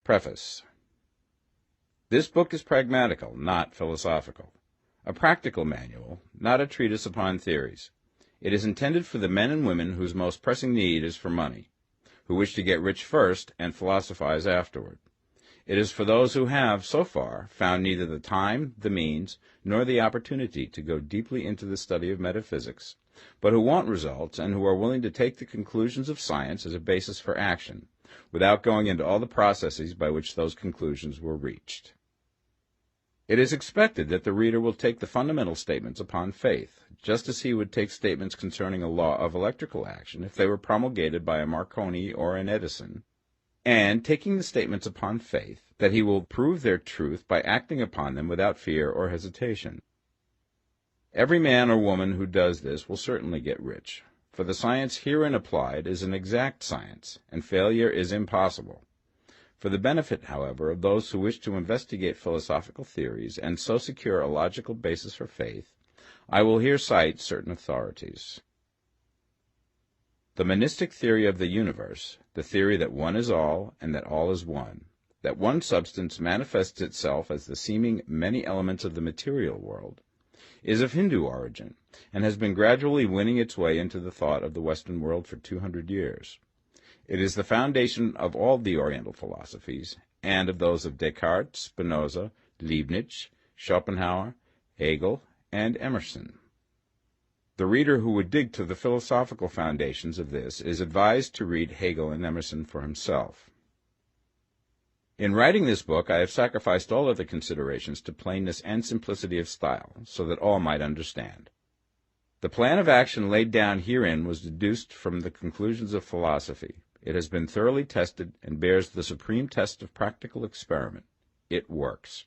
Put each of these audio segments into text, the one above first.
Preface. This book is pragmatical, not philosophical. A practical manual, not a treatise upon theories. It is intended for the men and women whose most pressing need is for money, who wish to get rich first and philosophize afterward. It is for those who have, so far, found neither the time, the means, nor the opportunity to go deeply into the study of metaphysics, but who want results and who are willing to take the conclusions of science as a basis for action, without going into all the processes by which those conclusions were reached. It is expected that the reader will take the fundamental statements upon faith, just as he would take statements concerning a law of electrical action if they were promulgated by a Marconi or an Edison, and, taking the statements upon faith, that he will prove their truth by acting upon them without fear or hesitation. Every man or woman who does this will certainly get rich, for the science herein applied is an exact science, and failure is impossible. For the benefit, however, of those who wish to investigate philosophical theories and so secure a logical basis for faith, I will here cite certain authorities. The monistic theory of the universe, the theory that one is all and that all is one, that one substance manifests itself as the seeming many elements of the material world, is of Hindu origin and has been gradually winning its way into the thought of the Western world for 200 years. It is the foundation of all the Oriental philosophies, and of those of Descartes, Spinoza, Leibniz, Schopenhauer, Hegel, and Emerson. The reader who would dig to the philosophical foundations of this is advised to read Hegel and Emerson for himself. In writing this book, I have sacrificed all other considerations to plainness and simplicity of style, so that all might understand. The plan of action laid down herein was deduced from the conclusions of philosophy. It has been thoroughly tested and bears the supreme test of practical experiment. It works.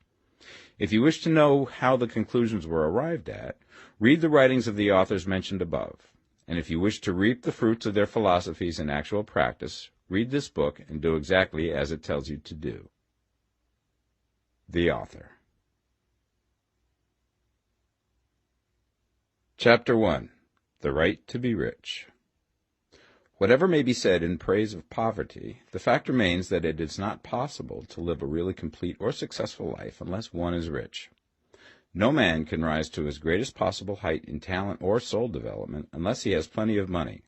If you wish to know how the conclusions were arrived at, read the writings of the authors mentioned above. And if you wish to reap the fruits of their philosophies in actual practice, read this book and do exactly as it tells you to do. The author. Chapter 1. The Right to be Rich. Whatever may be said in praise of poverty, the fact remains that it is not possible to live a really complete or successful life unless one is rich. No man can rise to his greatest possible height in talent or soul development unless he has plenty of money.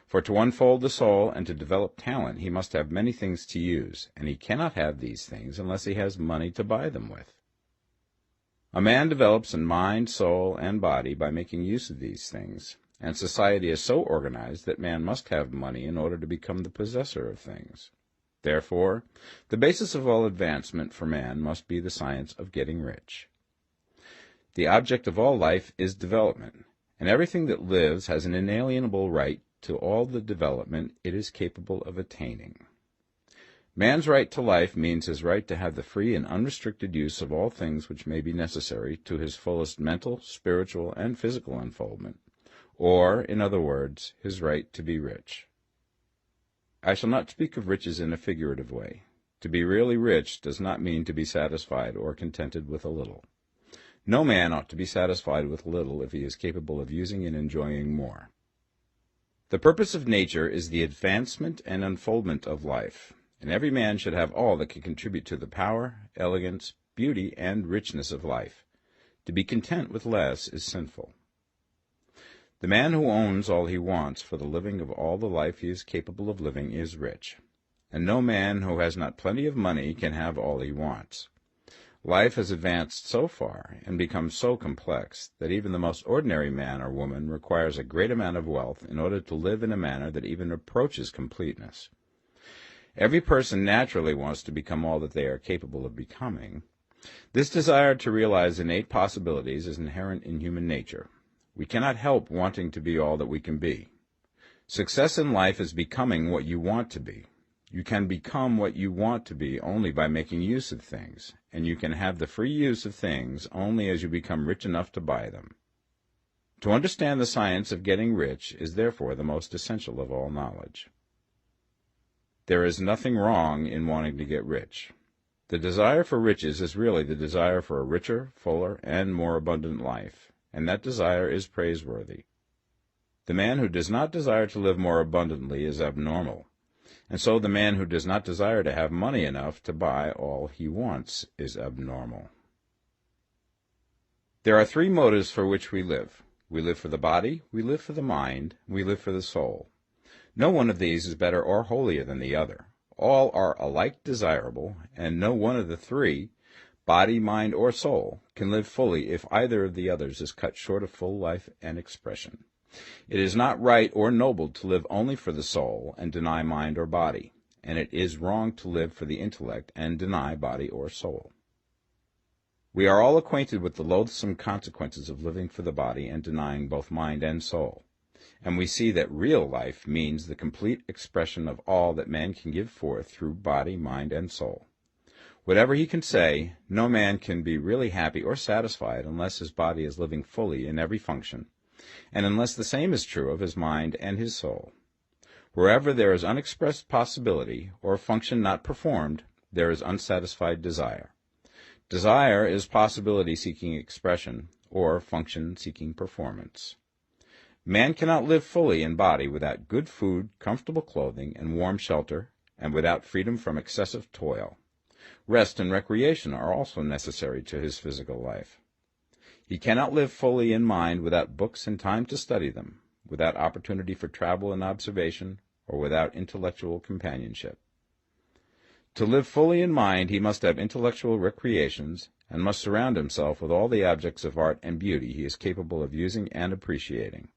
For to unfold the soul and to develop talent he must have many things to use, and he cannot have these things unless he has money to buy them with. A man develops in mind, soul, and body by making use of these things, and society is so organized that man must have money in order to become the possessor of things. Therefore, the basis of all advancement for man must be the science of getting rich. The object of all life is development, and everything that lives has an inalienable right to all the development it is capable of attaining. Man's right to life means his right to have the free and unrestricted use of all things which may be necessary to his fullest mental, spiritual, and physical unfoldment, or, in other words, his right to be rich. I shall not speak of riches in a figurative way. To be really rich does not mean to be satisfied or contented with a little. No man ought to be satisfied with little if he is capable of using and enjoying more. The purpose of nature is the advancement and unfoldment of life, and every man should have all that can contribute to the power, elegance, beauty, and richness of life. To be content with less is sinful. The man who owns all he wants for the living of all the life he is capable of living is rich, and no man who has not plenty of money can have all he wants. Life has advanced so far and become so complex that even the most ordinary man or woman requires a great amount of wealth in order to live in a manner that even approaches completeness. Every person naturally wants to become all that they are capable of becoming. This desire to realize innate possibilities is inherent in human nature. We cannot help wanting to be all that we can be. Success in life is becoming what you want to be. You can become what you want to be only by making use of things, and you can have the free use of things only as you become rich enough to buy them. To understand the science of getting rich is therefore the most essential of all knowledge. There is nothing wrong in wanting to get rich. The desire for riches is really the desire for a richer, fuller, and more abundant life, and that desire is praiseworthy. The man who does not desire to live more abundantly is abnormal. And so the man who does not desire to have money enough to buy all he wants is abnormal. There are three motives for which we live. We live for the body, we live for the mind, we live for the soul. No one of these is better or holier than the other. All are alike desirable, and no one of the three, body, mind, or soul, can live fully if either of the others is cut short of full life and expression. It is not right or noble to live only for the soul and deny mind or body, and it is wrong to live for the intellect and deny body or soul. We are all acquainted with the loathsome consequences of living for the body and denying both mind and soul, and we see that real life means the complete expression of all that man can give forth through body, mind, and soul. Whatever he can say, no man can be really happy or satisfied unless his body is living fully in every function, and unless the same is true of his mind and his soul. Wherever there is unexpressed possibility, or function not performed, there is unsatisfied desire. Desire is possibility seeking expression, or function seeking performance. Man cannot live fully in body without good food, comfortable clothing, and warm shelter, and without freedom from excessive toil. Rest and recreation are also necessary to his physical life. He cannot live fully in mind without books and time to study them, without opportunity for travel and observation, or without intellectual companionship. To live fully in mind, he must have intellectual recreations, and must surround himself with all the objects of art and beauty he is capable of using and appreciating.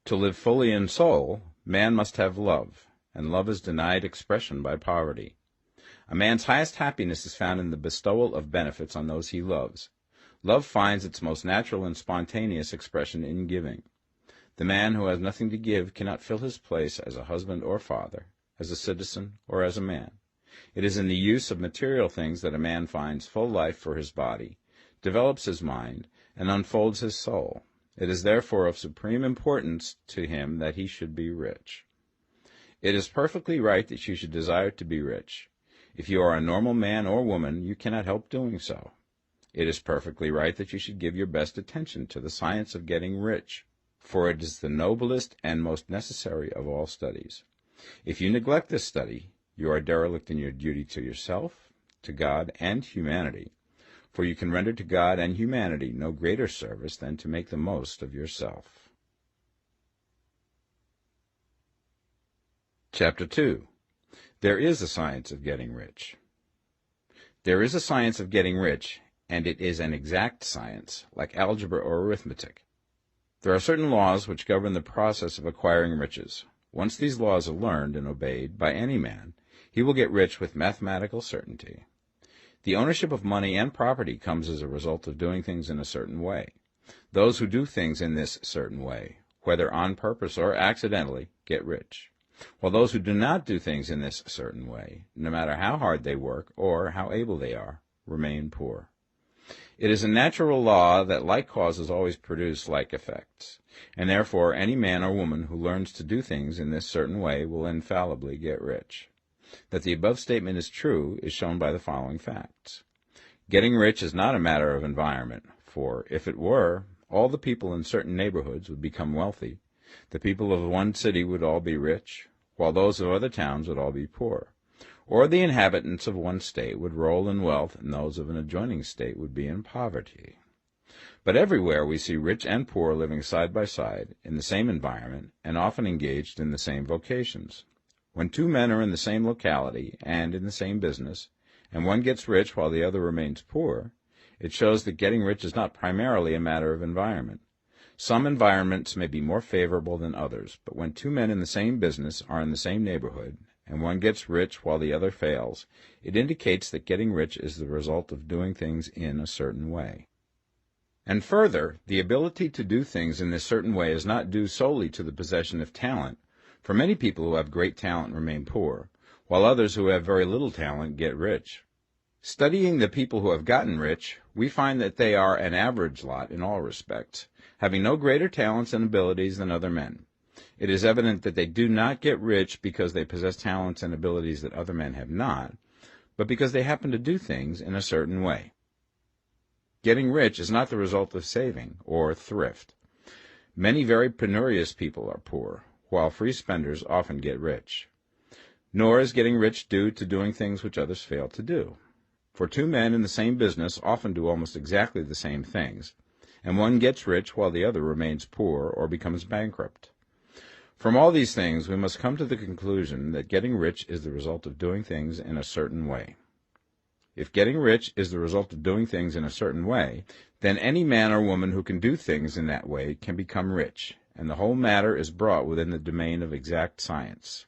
To live fully in soul, man must have love, and love is denied expression by poverty. A man's highest happiness is found in the bestowal of benefits on those he loves. Love finds its most natural and spontaneous expression in giving. The man who has nothing to give cannot fill his place as a husband or father, as a citizen or as a man. It is in the use of material things that a man finds full life for his body, develops his mind, and unfolds his soul. It is therefore of supreme importance to him that he should be rich. It is perfectly right that you should desire to be rich. If you are a normal man or woman, you cannot help doing so. It is perfectly right that you should give your best attention to the science of getting rich, for it is the noblest and most necessary of all studies. If you neglect this study, you are derelict in your duty to yourself, to God, and humanity, for you can render to God and humanity no greater service than to make the most of yourself. Chapter 2. There is a science of getting rich. There is a science of getting rich, and it is an exact science, like algebra or arithmetic. There are certain laws which govern the process of acquiring riches. Once these laws are learned and obeyed by any man, he will get rich with mathematical certainty. The ownership of money and property comes as a result of doing things in a certain way. Those who do things in this certain way, whether on purpose or accidentally, get rich, while those who do not do things in this certain way, no matter how hard they work or how able they are, remain poor. It is a natural law that like causes always produce like effects, and therefore any man or woman who learns to do things in this certain way will infallibly get rich. That the above statement is true is shown by the following facts. Getting rich is not a matter of environment, for if it were, all the people in certain neighborhoods would become wealthy. The people of one city would all be rich, while those of other towns would all be poor. Or the inhabitants of one state would roll in wealth, and those of an adjoining state would be in poverty. But everywhere we see rich and poor living side by side, in the same environment, and often engaged in the same vocations. When two men are in the same locality and in the same business, and one gets rich while the other remains poor, it shows that getting rich is not primarily a matter of environment. Some environments may be more favorable than others, but when two men in the same business are in the same neighborhood, and one gets rich while the other fails, it indicates that getting rich is the result of doing things in a certain way. And further, the ability to do things in this certain way is not due solely to the possession of talent, for many people who have great talent remain poor, while others who have very little talent get rich. Studying the people who have gotten rich, we find that they are an average lot in all respects, having no greater talents and abilities than other men. It is evident that they do not get rich because they possess talents and abilities that other men have not, but because they happen to do things in a certain way. Getting rich is not the result of saving or thrift. Many very penurious people are poor, while free spenders often get rich. nor is getting rich due to doing things which others fail to do. For two men in the same business often do almost exactly the same things, and one gets rich while the other remains poor or becomes bankrupt. From all these things, we must come to the conclusion that getting rich is the result of doing things in a certain way. If getting rich is the result of doing things in a certain way, then any man or woman who can do things in that way can become rich, and the whole matter is brought within the domain of exact science.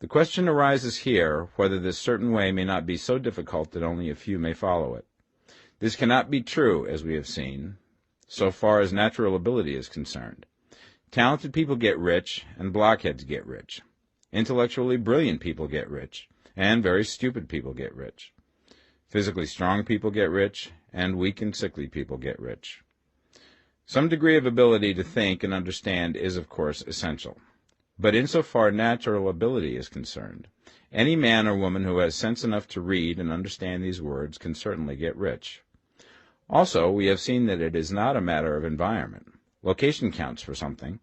The question arises here whether this certain way may not be so difficult that only a few may follow it. This cannot be true, as we have seen, so far as natural ability is concerned. Talented people get rich, and blockheads get rich. Intellectually brilliant people get rich, and very stupid people get rich. Physically strong people get rich, and weak and sickly people get rich. Some degree of ability to think and understand is, of course, essential. But insofar natural ability is concerned, any man or woman who has sense enough to read and understand these words can certainly get rich. Also, we have seen that it is not a matter of environment. Location counts for something.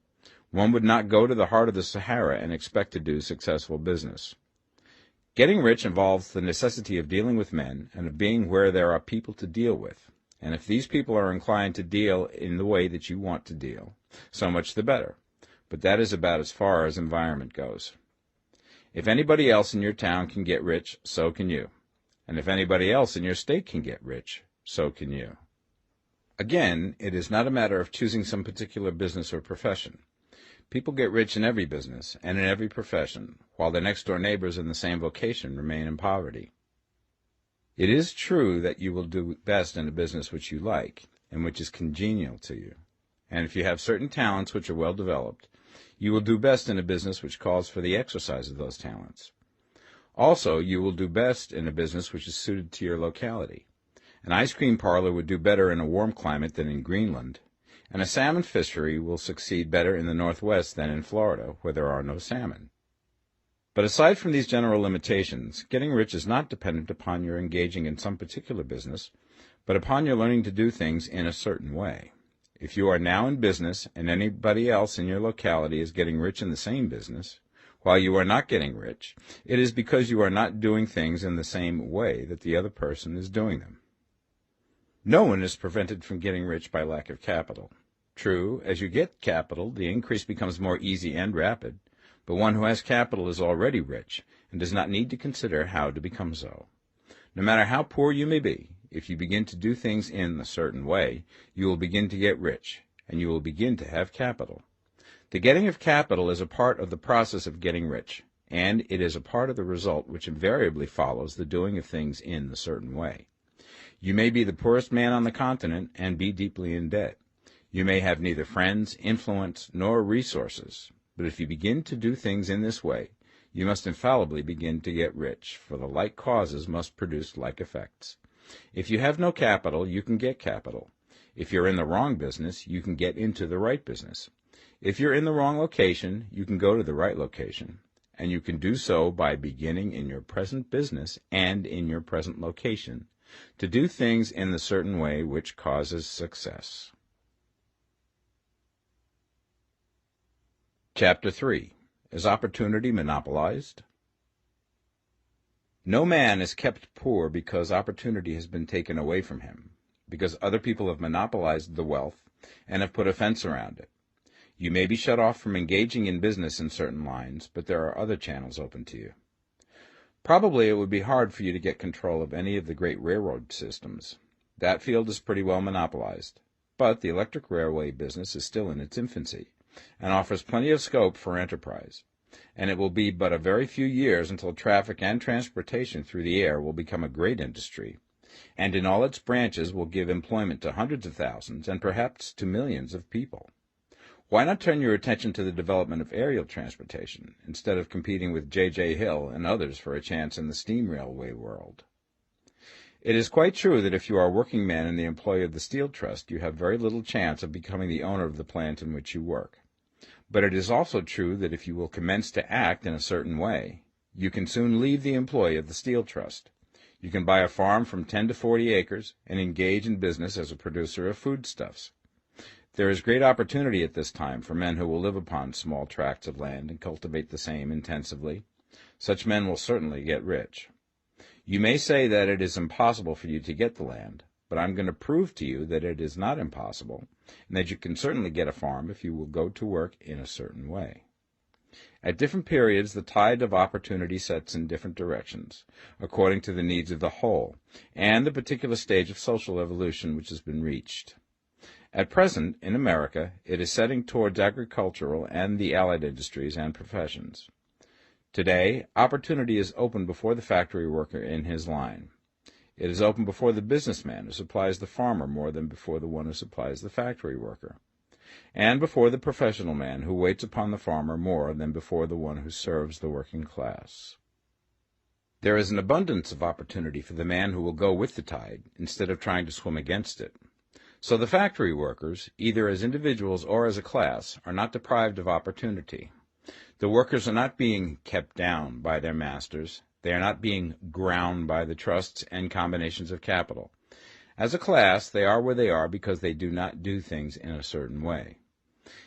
One would not go to the heart of the Sahara and expect to do successful business. Getting rich involves the necessity of dealing with men and of being where there are people to deal with. And if these people are inclined to deal in the way that you want to deal, so much the better. But that is about as far as environment goes. If anybody else in your town can get rich, so can you. And if anybody else in your state can get rich, so can you. Again, it is not a matter of choosing some particular business or profession. People get rich in every business and in every profession, while their next-door neighbors in the same vocation remain in poverty. It is true that you will do best in a business which you like and which is congenial to you. And if you have certain talents which are well developed, you will do best in a business which calls for the exercise of those talents. Also, you will do best in a business which is suited to your locality. An ice cream parlor would do better in a warm climate than in Greenland, and a salmon fishery will succeed better in the Northwest than in Florida, where there are no salmon. But aside from these general limitations, getting rich is not dependent upon your engaging in some particular business, but upon your learning to do things in a certain way. If you are now in business and anybody else in your locality is getting rich in the same business, while you are not getting rich, it is because you are not doing things in the same way that the other person is doing them. No one is prevented from getting rich by lack of capital. True, as you get capital, the increase becomes more easy and rapid, but one who has capital is already rich and does not need to consider how to become so. No matter how poor you may be, if you begin to do things in a certain way, you will begin to get rich, and you will begin to have capital. The getting of capital is a part of the process of getting rich, and it is a part of the result which invariably follows the doing of things in a certain way. You may be the poorest man on the continent and be deeply in debt. You may have neither friends, influence, nor resources, but if you begin to do things in this way, you must infallibly begin to get rich, for the like causes must produce like effects. If you have no capital, you can get capital. If you're in the wrong business, you can get into the right business. If you're in the wrong location, you can go to the right location, and you can do so by beginning in your present business and in your present location to do things in the certain way which causes success. Chapter 3. Is opportunity monopolized? No man is kept poor because opportunity has been taken away from him, because other people have monopolized the wealth and have put a fence around it. You may be shut off from engaging in business in certain lines, but there are other channels open to you. Probably it would be hard for you to get control of any of the great railroad systems. That field is pretty well monopolized, but the electric railway business is still in its infancy and offers plenty of scope for enterprise, and it will be but a very few years until traffic and transportation through the air will become a great industry, and in all its branches will give employment to hundreds of thousands and perhaps to millions of people. Why not turn your attention to the development of aerial transportation, instead of competing with J.J. Hill and others for a chance in the steam railway world? It is quite true that if you are a working man in the employ of the Steel Trust, you have very little chance of becoming the owner of the plant in which you work. But it is also true that if you will commence to act in a certain way, you can soon leave the employ of the Steel Trust. You can buy a farm from 10 to 40 acres and engage in business as a producer of foodstuffs. There is great opportunity at this time for men who will live upon small tracts of land and cultivate the same intensively. Such men will certainly get rich. You may say that it is impossible for you to get the land, but I'm going to prove to you that it is not impossible, and that you can certainly get a farm if you will go to work in a certain way. At different periods, the tide of opportunity sets in different directions, according to the needs of the whole, and the particular stage of social evolution which has been reached. At present, in America, it is setting towards agricultural and the allied industries and professions. Today, opportunity is open before the factory worker in his line. It is open before the businessman who supplies the farmer more than before the one who supplies the factory worker, and before the professional man who waits upon the farmer more than before the one who serves the working class. There is an abundance of opportunity for the man who will go with the tide instead of trying to swim against it. So the factory workers, either as individuals or as a class, are not deprived of opportunity. The workers are not being kept down by their masters. They are not being ground by the trusts and combinations of capital. As a class, they are where they are because they do not do things in a certain way.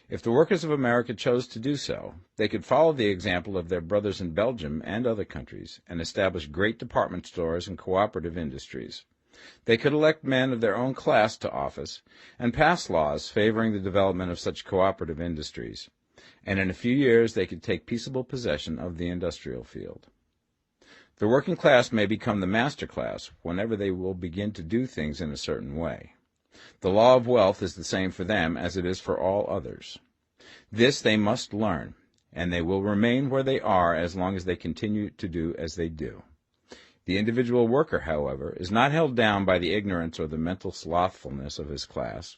If the workers of America chose to do so, they could follow the example of their brothers in Belgium and other countries and establish great department stores and cooperative industries. They could elect men of their own class to office and pass laws favoring the development of such cooperative industries, and in a few years they could take peaceable possession of the industrial field. The working class may become the master class whenever they will begin to do things in a certain way. The law of wealth is the same for them as it is for all others. This they must learn, and they will remain where they are as long as they continue to do as they do. The individual worker, however, is not held down by the ignorance or the mental slothfulness of his class.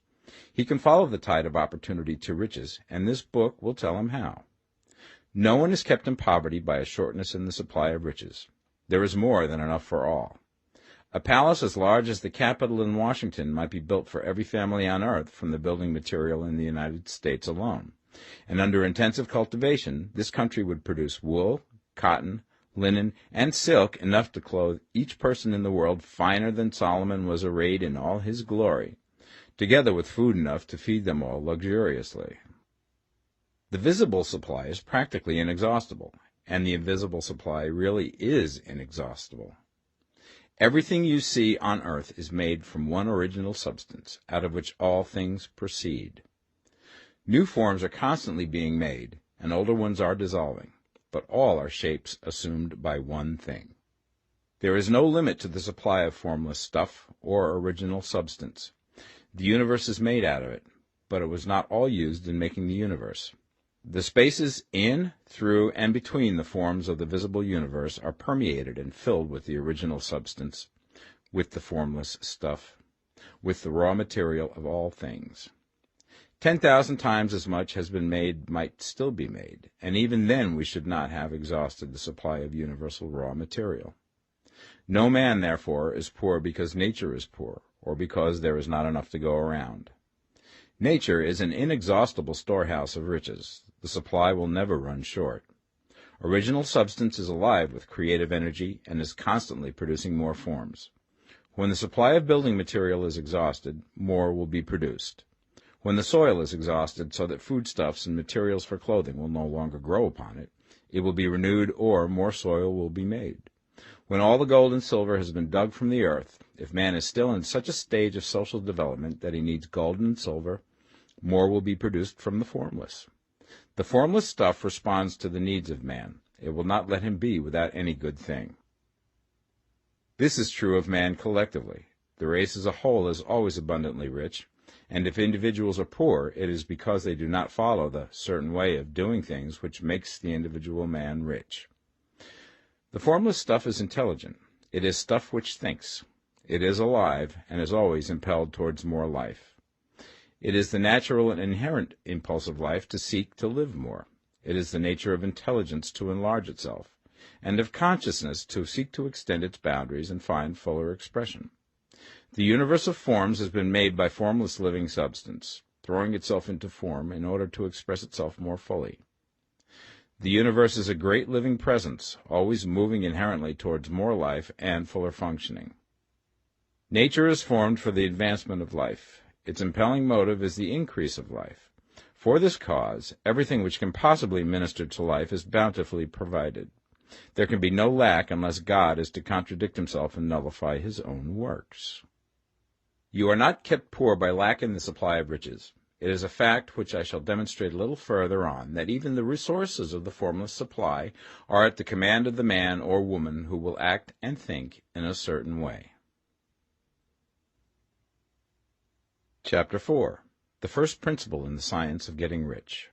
He can follow the tide of opportunity to riches, and this book will tell him how. No one is kept in poverty by a shortness in the supply of riches. There is more than enough for all. A palace as large as the Capitol in Washington might be built for every family on earth from the building material in the United States alone. And under intensive cultivation, this country would produce wool, cotton, linen, and silk enough to clothe each person in the world finer than Solomon was arrayed in all his glory, together with food enough to feed them all luxuriously. The visible supply is practically inexhaustible, and the invisible supply really is inexhaustible. Everything you see on earth is made from one original substance, out of which all things proceed. New forms are constantly being made, and older ones are dissolving, but all are shapes assumed by one thing. There is no limit to the supply of formless stuff or original substance. The universe is made out of it, but it was not all used in making the universe. The spaces in, through, and between the forms of the visible universe are permeated and filled with the original substance, with the formless stuff, with the raw material of all things. 10,000 times as much has been made might still be made, and even then we should not have exhausted the supply of universal raw material. No man, therefore, is poor because nature is poor, or because there is not enough to go around. Nature is an inexhaustible storehouse of riches. The supply will never run short. Original substance is alive with creative energy and is constantly producing more forms. When the supply of building material is exhausted, more will be produced. When the soil is exhausted so that foodstuffs and materials for clothing will no longer grow upon it, it will be renewed or more soil will be made. When all the gold and silver has been dug from the earth, if man is still in such a stage of social development that he needs gold and silver, more will be produced from the formless. The formless stuff responds to the needs of man. It will not let him be without any good thing. This is true of man collectively. The race as a whole is always abundantly rich, and if individuals are poor, it is because they do not follow the certain way of doing things which makes the individual man rich. The formless stuff is intelligent. It is stuff which thinks. It is alive, and is always impelled towards more life. It is the natural and inherent impulse of life to seek to live more. It is the nature of intelligence to enlarge itself, and of consciousness to seek to extend its boundaries and find fuller expression. The universe of forms has been made by formless living substance, throwing itself into form in order to express itself more fully. The universe is a great living presence, always moving inherently towards more life and fuller functioning. Nature is formed for the advancement of life. Its impelling motive is the increase of life. For this cause, everything which can possibly minister to life is bountifully provided. There can be no lack unless God is to contradict himself and nullify his own works. You are not kept poor by lack in the supply of riches. It is a fact which I shall demonstrate a little further on, that even the resources of the formless supply are at the command of the man or woman who will act and think in a certain way. Chapter 4. The first principle in the science of getting rich.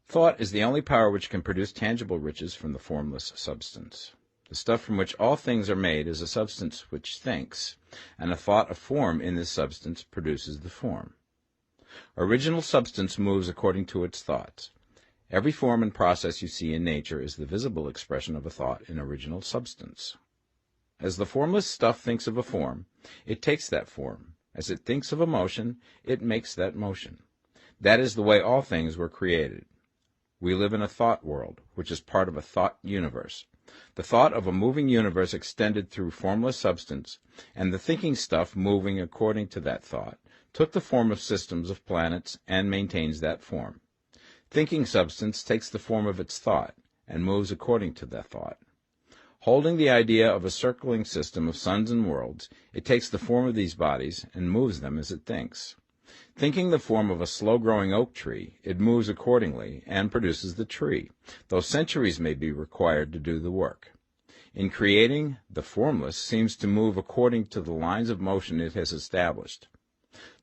Thought is the only power which can produce tangible riches from the formless substance. The stuff from which all things are made is a substance which thinks, and a thought of form in this substance produces the form. Original substance moves according to its thoughts. Every form and process you see in nature is the visible expression of a thought in original substance. As the formless stuff thinks of a form, it takes that form. As it thinks of a motion, it makes that motion. That is the way all things were created. We live in a thought world, which is part of a thought universe. The thought of a moving universe extended through formless substance, and the thinking stuff moving according to that thought, took the form of systems of planets and maintains that form. Thinking substance takes the form of its thought and moves according to that thought. Holding the idea of a circling system of suns and worlds, it takes the form of these bodies and moves them as it thinks. Thinking the form of a slow-growing oak tree, it moves accordingly and produces the tree, though centuries may be required to do the work. In creating, the formless seems to move according to the lines of motion it has established.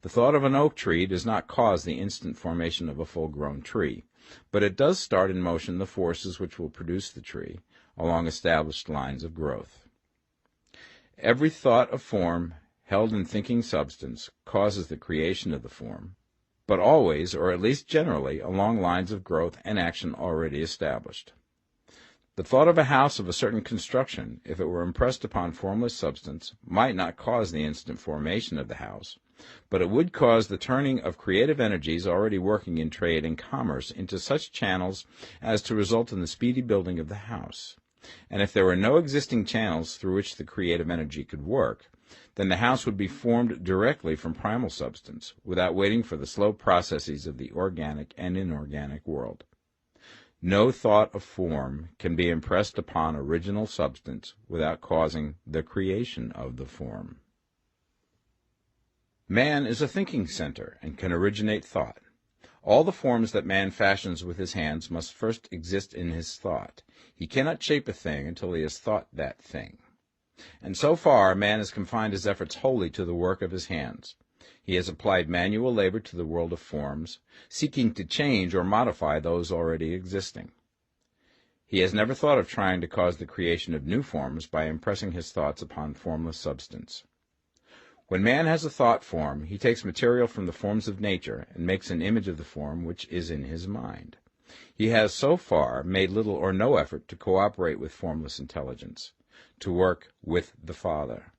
The thought of an oak tree does not cause the instant formation of a full-grown tree, but it does start in motion the forces which will produce the tree, along established lines of growth. Every thought of form held in thinking substance causes the creation of the form, but always, or at least generally, along lines of growth and action already established. The thought of a house of a certain construction, if it were impressed upon formless substance, might not cause the instant formation of the house, but it would cause the turning of creative energies already working in trade and commerce into such channels as to result in the speedy building of the house. And if there were no existing channels through which the creative energy could work, then the house would be formed directly from primal substance, without waiting for the slow processes of the organic and inorganic world. No thought of form can be impressed upon original substance without causing the creation of the form. Man is a thinking center and can originate thought. All the forms that man fashions with his hands must first exist in his thought. He cannot shape a thing until he has thought that thing. And so far, man has confined his efforts wholly to the work of his hands. He has applied manual labor to the world of forms, seeking to change or modify those already existing. He has never thought of trying to cause the creation of new forms by impressing his thoughts upon formless substance. When man has a thought form, he takes material from the forms of nature and makes an image of the form which is in his mind. He has so far made little or no effort to cooperate with formless intelligence, to work with the Father.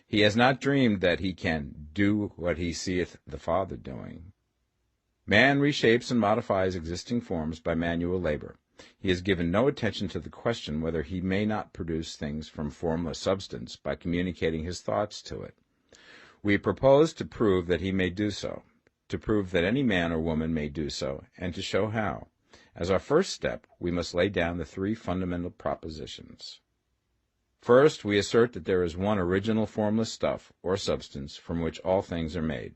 He has not dreamed that he can do what he seeth the Father doing. Man reshapes and modifies existing forms by manual labor. He has given no attention to the question whether he may not produce things from formless substance by communicating his thoughts to it. We propose to prove that he may do so, to prove that any man or woman may do so, and to show how. As our first step, we must lay down the three fundamental propositions. First, we assert that there is one original formless stuff, or substance, from which all things are made.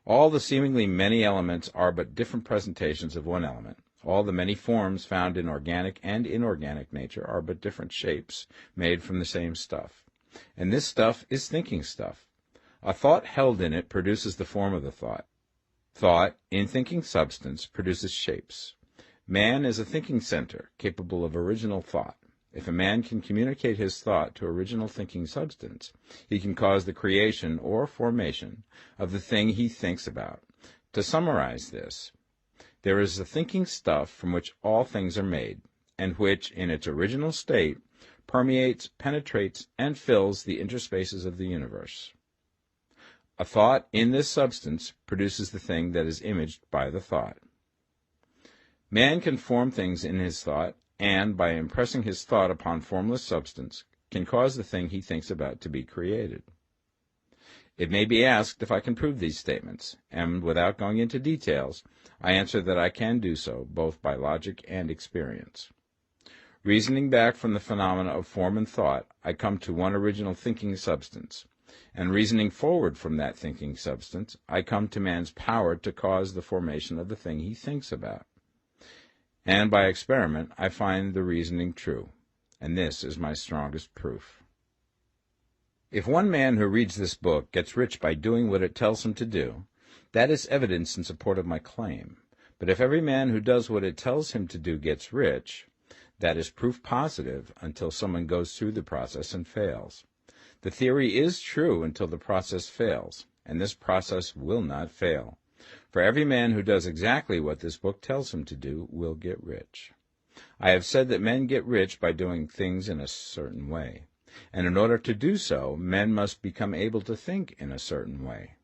All the seemingly many elements are but different presentations of one element. All the many forms found in organic and inorganic nature are but different shapes, made from the same stuff. And this stuff is thinking stuff. A thought held in it produces the form of the thought. Thought, in thinking substance, produces shapes. Man is a thinking center, capable of original thought. If a man can communicate his thought to original thinking substance, he can cause the creation or formation of the thing he thinks about. To summarize this, there is a thinking stuff from which all things are made, and which, in its original state, permeates, penetrates, and fills the interspaces of the universe. A thought in this substance produces the thing that is imaged by the thought. Man can form things in his thought, and, by impressing his thought upon formless substance, can cause the thing he thinks about to be created. It may be asked if I can prove these statements, and without going into details, I answer that I can do so, both by logic and experience. Reasoning back from the phenomena of form and thought, I come to one original thinking substance. And reasoning forward from that thinking substance, I come to man's power to cause the formation of the thing he thinks about. And by experiment, I find the reasoning true. And this is my strongest proof. If one man who reads this book gets rich by doing what it tells him to do, that is evidence in support of my claim. But if every man who does what it tells him to do gets rich, that is proof positive until someone goes through the process and fails. The theory is true until the process fails, and this process will not fail. For every man who does exactly what this book tells him to do will get rich. I have said that men get rich by doing things in a certain way, and in order to do so, men must become able to think in a certain way.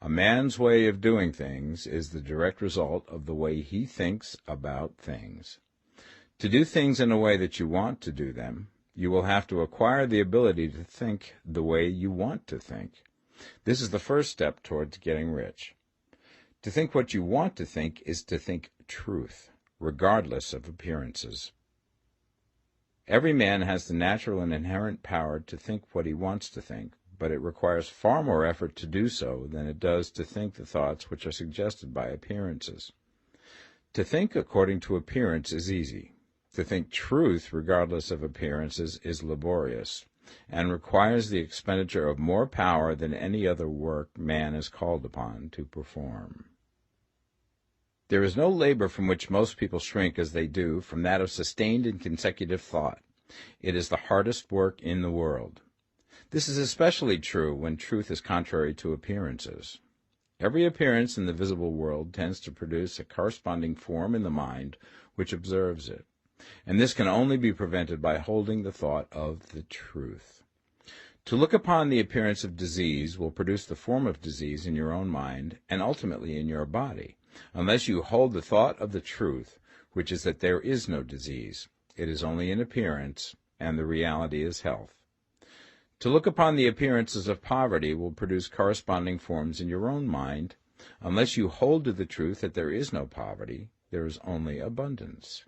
A man's way of doing things is the direct result of the way he thinks about things. To do things in a way that you want to do them, you will have to acquire the ability to think the way you want to think. This is the first step towards getting rich. To think what you want to think is to think truth, regardless of appearances. Every man has the natural and inherent power to think what he wants to think, but it requires far more effort to do so than it does to think the thoughts which are suggested by appearances. To think according to appearance is easy. To think truth regardless of appearances is laborious, and requires the expenditure of more power than any other work man is called upon to perform. There is no labor from which most people shrink as they do from that of sustained and consecutive thought. It is the hardest work in the world. This is especially true when truth is contrary to appearances. Every appearance in the visible world tends to produce a corresponding form in the mind which observes it, and this can only be prevented by holding the thought of the truth. To look upon the appearance of disease will produce the form of disease in your own mind and ultimately in your body, unless you hold the thought of the truth, which is that there is no disease. It is only an appearance, and the reality is health. To look upon the appearances of poverty will produce corresponding forms in your own mind, unless you hold to the truth that there is no poverty, there is only abundance.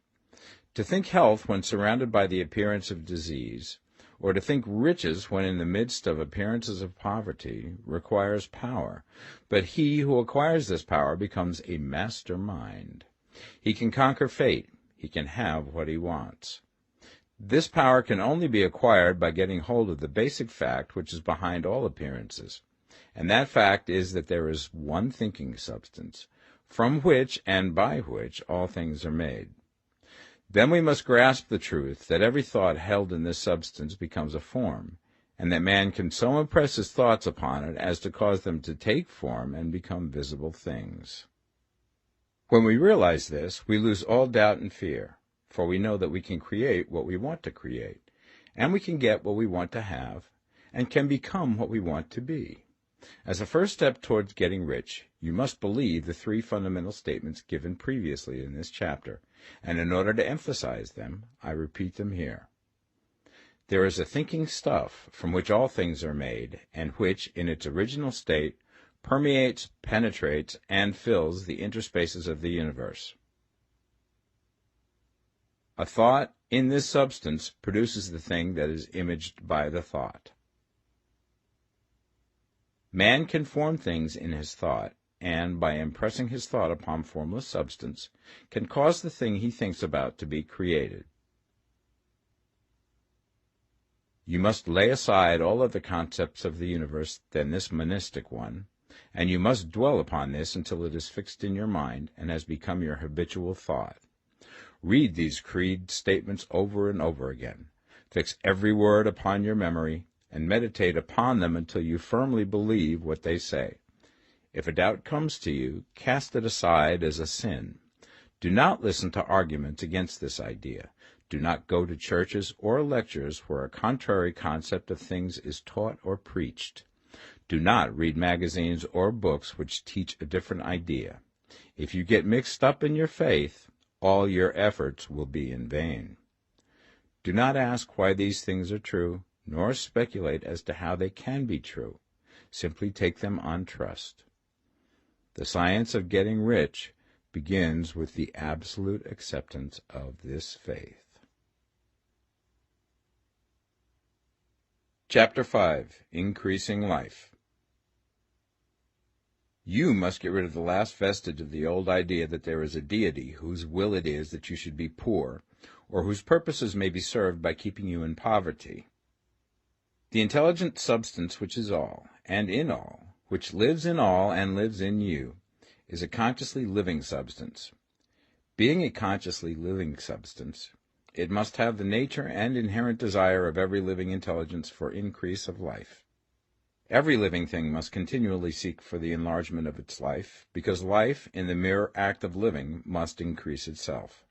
To think health when surrounded by the appearance of disease, or to think riches when in the midst of appearances of poverty, requires power, but he who acquires this power becomes a master mind. He can conquer fate. He can have what he wants. This power can only be acquired by getting hold of the basic fact which is behind all appearances, and that fact is that there is one thinking substance, from which and by which all things are made. Then we must grasp the truth that every thought held in this substance becomes a form, and that man can so impress his thoughts upon it as to cause them to take form and become visible things. When we realize this, we lose all doubt and fear, for we know that we can create what we want to create, and we can get what we want to have, and can become what we want to be. As a first step towards getting rich, you must believe the three fundamental statements given previously in this chapter, and in order to emphasize them, I repeat them here. There is a thinking stuff from which all things are made, and which, in its original state, permeates, penetrates, and fills the interspaces of the universe. A thought in this substance produces the thing that is imaged by the thought. Man can form things in his thought, and, by impressing his thought upon formless substance, can cause the thing he thinks about to be created. You must lay aside all other concepts of the universe than this monistic one, and you must dwell upon this until it is fixed in your mind and has become your habitual thought. Read these creed statements over and over again. Fix every word upon your memory, and meditate upon them until you firmly believe what they say. If a doubt comes to you, cast it aside as a sin. Do not listen to arguments against this idea. Do not go to churches or lectures where a contrary concept of things is taught or preached. Do not read magazines or books which teach a different idea. If you get mixed up in your faith, all your efforts will be in vain. Do not ask why these things are true, nor speculate as to how they can be true. Simply take them on trust. The science of getting rich begins with the absolute acceptance of this faith. Chapter 5. Increasing Life. You must get rid of the last vestige of the old idea that there is a deity whose will it is that you should be poor, or whose purposes may be served by keeping you in poverty. The intelligent substance which is all, and in all, which lives in all and lives in you, is a consciously living substance. Being a consciously living substance, it must have the nature and inherent desire of every living intelligence for increase of life. Every living thing must continually seek for the enlargement of its life, because life, in the mere act of living, must increase itself.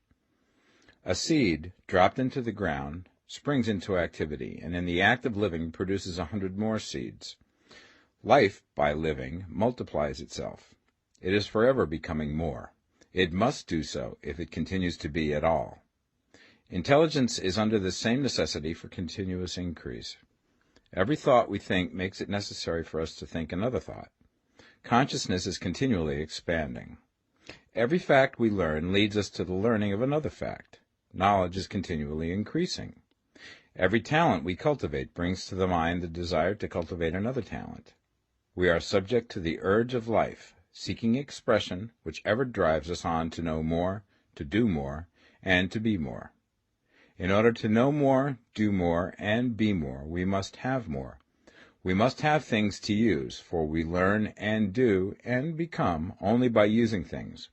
A seed, dropped into the ground, springs into activity, and in the act of living produces 100 more seeds. Life, by living, multiplies itself. It is forever becoming more. It must do so if it continues to be at all. Intelligence is under the same necessity for continuous increase. Every thought we think makes it necessary for us to think another thought. Consciousness is continually expanding. Every fact we learn leads us to the learning of another fact. Knowledge is continually increasing. Every talent we cultivate brings to the mind the desire to cultivate another talent. We are subject to the urge of life, seeking expression, which ever drives us on to know more, to do more, and to be more. In order to know more, do more, and be more, we must have more. We must have things to use, for we learn and do and become only by using things.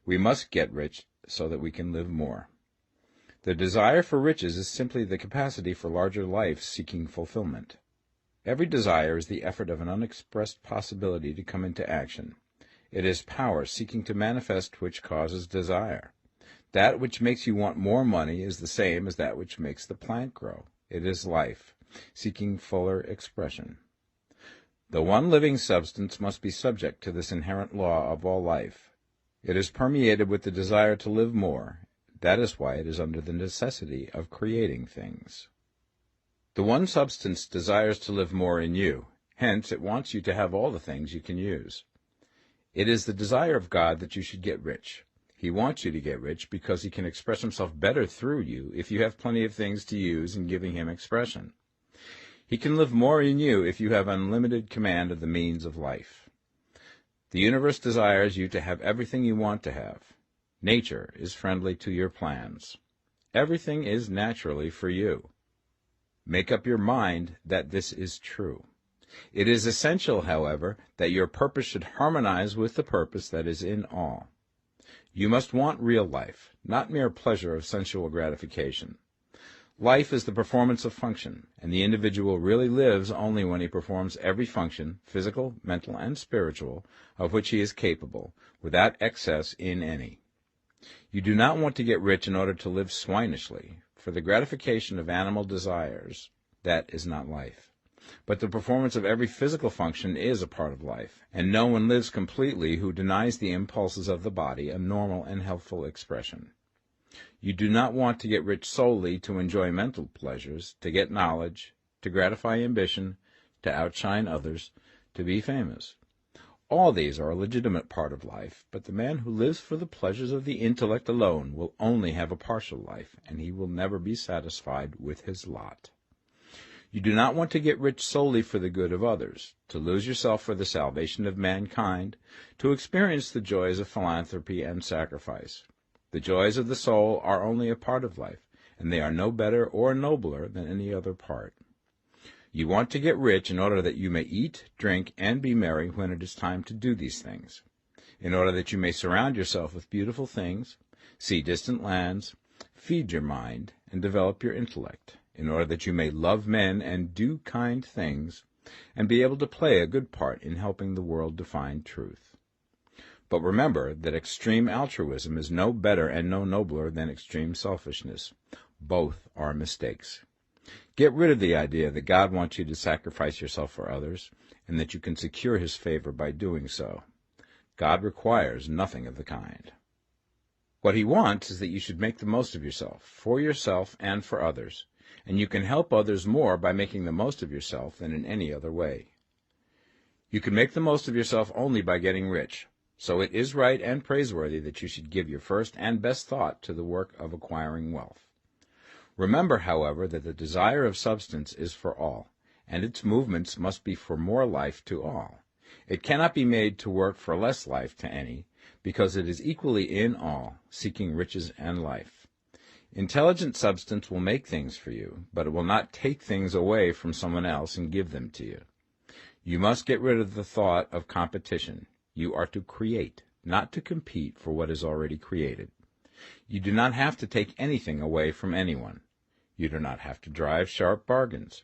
We must get rich so that we can live more. The desire for riches is simply the capacity for larger life seeking fulfillment. Every desire is the effort of an unexpressed possibility to come into action. It is power seeking to manifest which causes desire. That which makes you want more money is the same as that which makes the plant grow. It is life, seeking fuller expression. The one living substance must be subject to this inherent law of all life. It is permeated with the desire to live more. That is why it is under the necessity of creating things. The one substance desires to live more in you. Hence, it wants you to have all the things you can use. It is the desire of God that you should get rich. He wants you to get rich because he can express himself better through you if you have plenty of things to use in giving him expression. He can live more in you if you have unlimited command of the means of life. The universe desires you to have everything you want to have. Nature is friendly to your plans. Everything is naturally for you. Make up your mind that this is true. It is essential, however, that your purpose should harmonize with the purpose that is in all. You must want real life, not mere pleasure of sensual gratification. Life is the performance of function, and the individual really lives only when he performs every function, physical, mental, and spiritual, of which he is capable, without excess in any. You do not want to get rich in order to live swinishly, for the gratification of animal desires, that is not life. But the performance of every physical function is a part of life, and no one lives completely who denies the impulses of the body a normal and healthful expression. You do not want to get rich solely to enjoy mental pleasures, to get knowledge, to gratify ambition, to outshine others, to be famous. All these are a legitimate part of life, but the man who lives for the pleasures of the intellect alone will only have a partial life, and he will never be satisfied with his lot. You do not want to get rich solely for the good of others, to lose yourself for the salvation of mankind, to experience the joys of philanthropy and sacrifice. The joys of the soul are only a part of life, and they are no better or nobler than any other part. You want to get rich in order that you may eat, drink, and be merry when it is time to do these things, in order that you may surround yourself with beautiful things, see distant lands, feed your mind, and develop your intellect, in order that you may love men and do kind things, and be able to play a good part in helping the world to find truth. But remember that extreme altruism is no better and no nobler than extreme selfishness. Both are mistakes. Get rid of the idea that God wants you to sacrifice yourself for others, and that you can secure his favor by doing so. God requires nothing of the kind. What he wants is that you should make the most of yourself, for yourself and for others, and you can help others more by making the most of yourself than in any other way. You can make the most of yourself only by getting rich, so it is right and praiseworthy that you should give your first and best thought to the work of acquiring wealth. Remember, however, that the desire of substance is for all, and its movements must be for more life to all. It cannot be made to work for less life to any, because it is equally in all, seeking riches and life. Intelligent substance will make things for you, but it will not take things away from someone else and give them to you. You must get rid of the thought of competition. You are to create, not to compete for what is already created. You do not have to take anything away from anyone. You do not have to drive sharp bargains.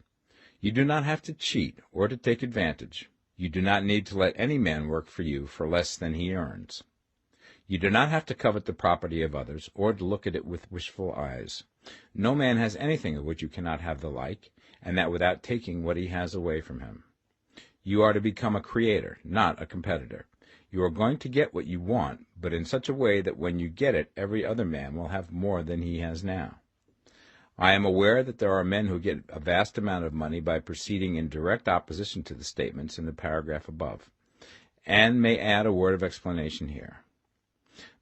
You do not have to cheat or to take advantage. You do not need to let any man work for you for less than he earns. You do not have to covet the property of others or to look at it with wishful eyes. No man has anything of which you cannot have the like, and that without taking what he has away from him. You are to become a creator, not a competitor. You are going to get what you want, but in such a way that when you get it, every other man will have more than he has now. I am aware that there are men who get a vast amount of money by proceeding in direct opposition to the statements in the paragraph above, and may add a word of explanation here.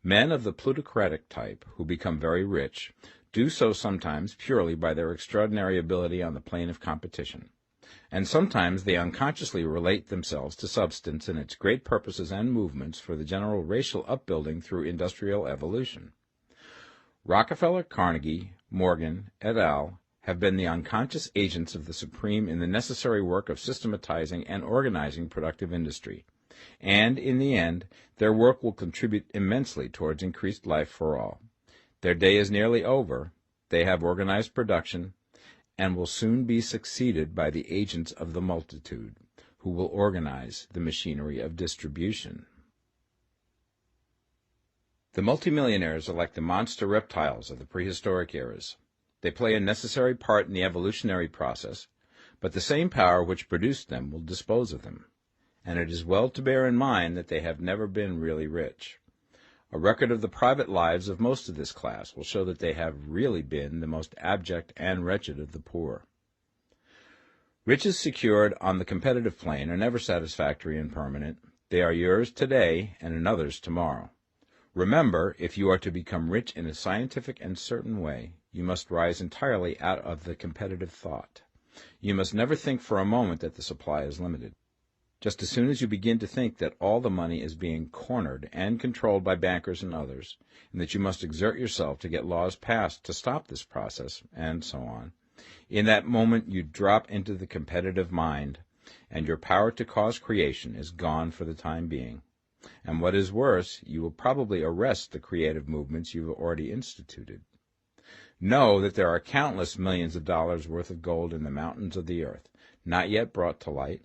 Men of the plutocratic type, who become very rich, do so sometimes purely by their extraordinary ability on the plane of competition, and sometimes they unconsciously relate themselves to substance and its great purposes and movements for the general racial upbuilding through industrial evolution. Rockefeller, Carnegie, Morgan, et al. Have been the unconscious agents of the supreme in the necessary work of systematizing and organizing productive industry, and, in the end, their work will contribute immensely towards increased life for all. Their day is nearly over. They have organized production, and will soon be succeeded by the agents of the multitude, who will organize the machinery of distribution. The multimillionaires are like the monster reptiles of the prehistoric eras. They play a necessary part in the evolutionary process, but the same power which produced them will dispose of them, and it is well to bear in mind that they have never been really rich. A record of the private lives of most of this class will show that they have really been the most abject and wretched of the poor. Riches secured on the competitive plane are never satisfactory and permanent. They are yours today and another's tomorrow. Remember, if you are to become rich in a scientific and certain way, you must rise entirely out of the competitive thought. You must never think for a moment that the supply is limited. Just as soon as you begin to think that all the money is being cornered and controlled by bankers and others, and that you must exert yourself to get laws passed to stop this process, and so on, in that moment you drop into the competitive mind, and your power to cause creation is gone for the time being. And what is worse, you will probably arrest the creative movements you have already instituted. Know that there are countless millions of dollars worth of gold in the mountains of the earth, not yet brought to light,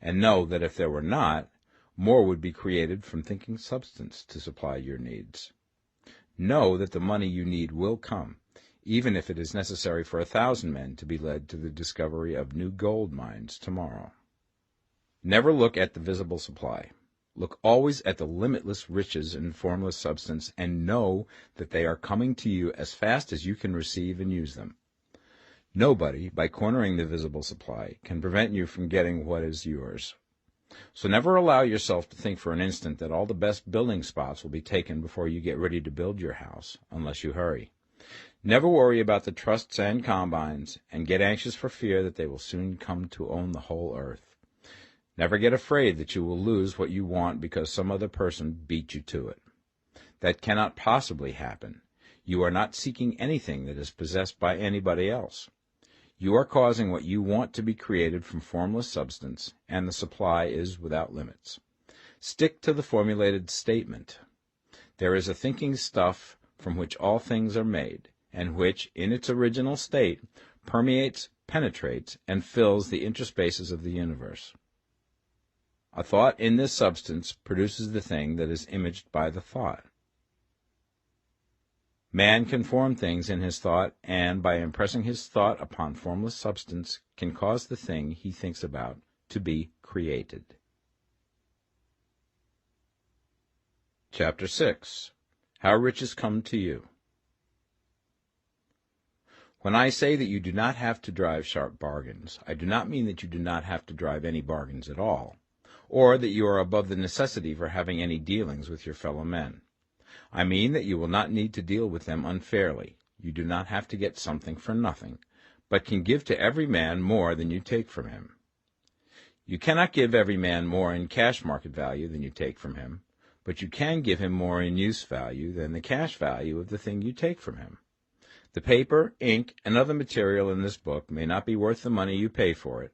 and know that if there were not, more would be created from thinking substance to supply your needs. Know that the money you need will come, even if it is necessary for 1,000 men to be led to the discovery of new gold mines tomorrow. Never look at the visible supply. Look always at the limitless riches in formless substance, and know that they are coming to you as fast as you can receive and use them. Nobody, by cornering the visible supply, can prevent you from getting what is yours. So never allow yourself to think for an instant that all the best building spots will be taken before you get ready to build your house, unless you hurry. Never worry about the trusts and combines, and get anxious for fear that they will soon come to own the whole earth. Never get afraid that you will lose what you want because some other person beat you to it. That cannot possibly happen. You are not seeking anything that is possessed by anybody else. You are causing what you want to be created from formless substance, and the supply is without limits. Stick to the formulated statement. There is a thinking stuff from which all things are made, and which, in its original state, permeates, penetrates, and fills the interspaces of the universe. A thought in this substance produces the thing that is imaged by the thought. Man can form things in his thought, and by impressing his thought upon formless substance, can cause the thing he thinks about to be created. Chapter 6. How Riches Come to You. When I say that you do not have to drive sharp bargains, I do not mean that you do not have to drive any bargains at all, or that you are above the necessity for having any dealings with your fellow men. I mean that you will not need to deal with them unfairly. You do not have to get something for nothing, but can give to every man more than you take from him. You cannot give every man more in cash market value than you take from him, but you can give him more in use value than the cash value of the thing you take from him. The paper, ink, and other material in this book may not be worth the money you pay for it,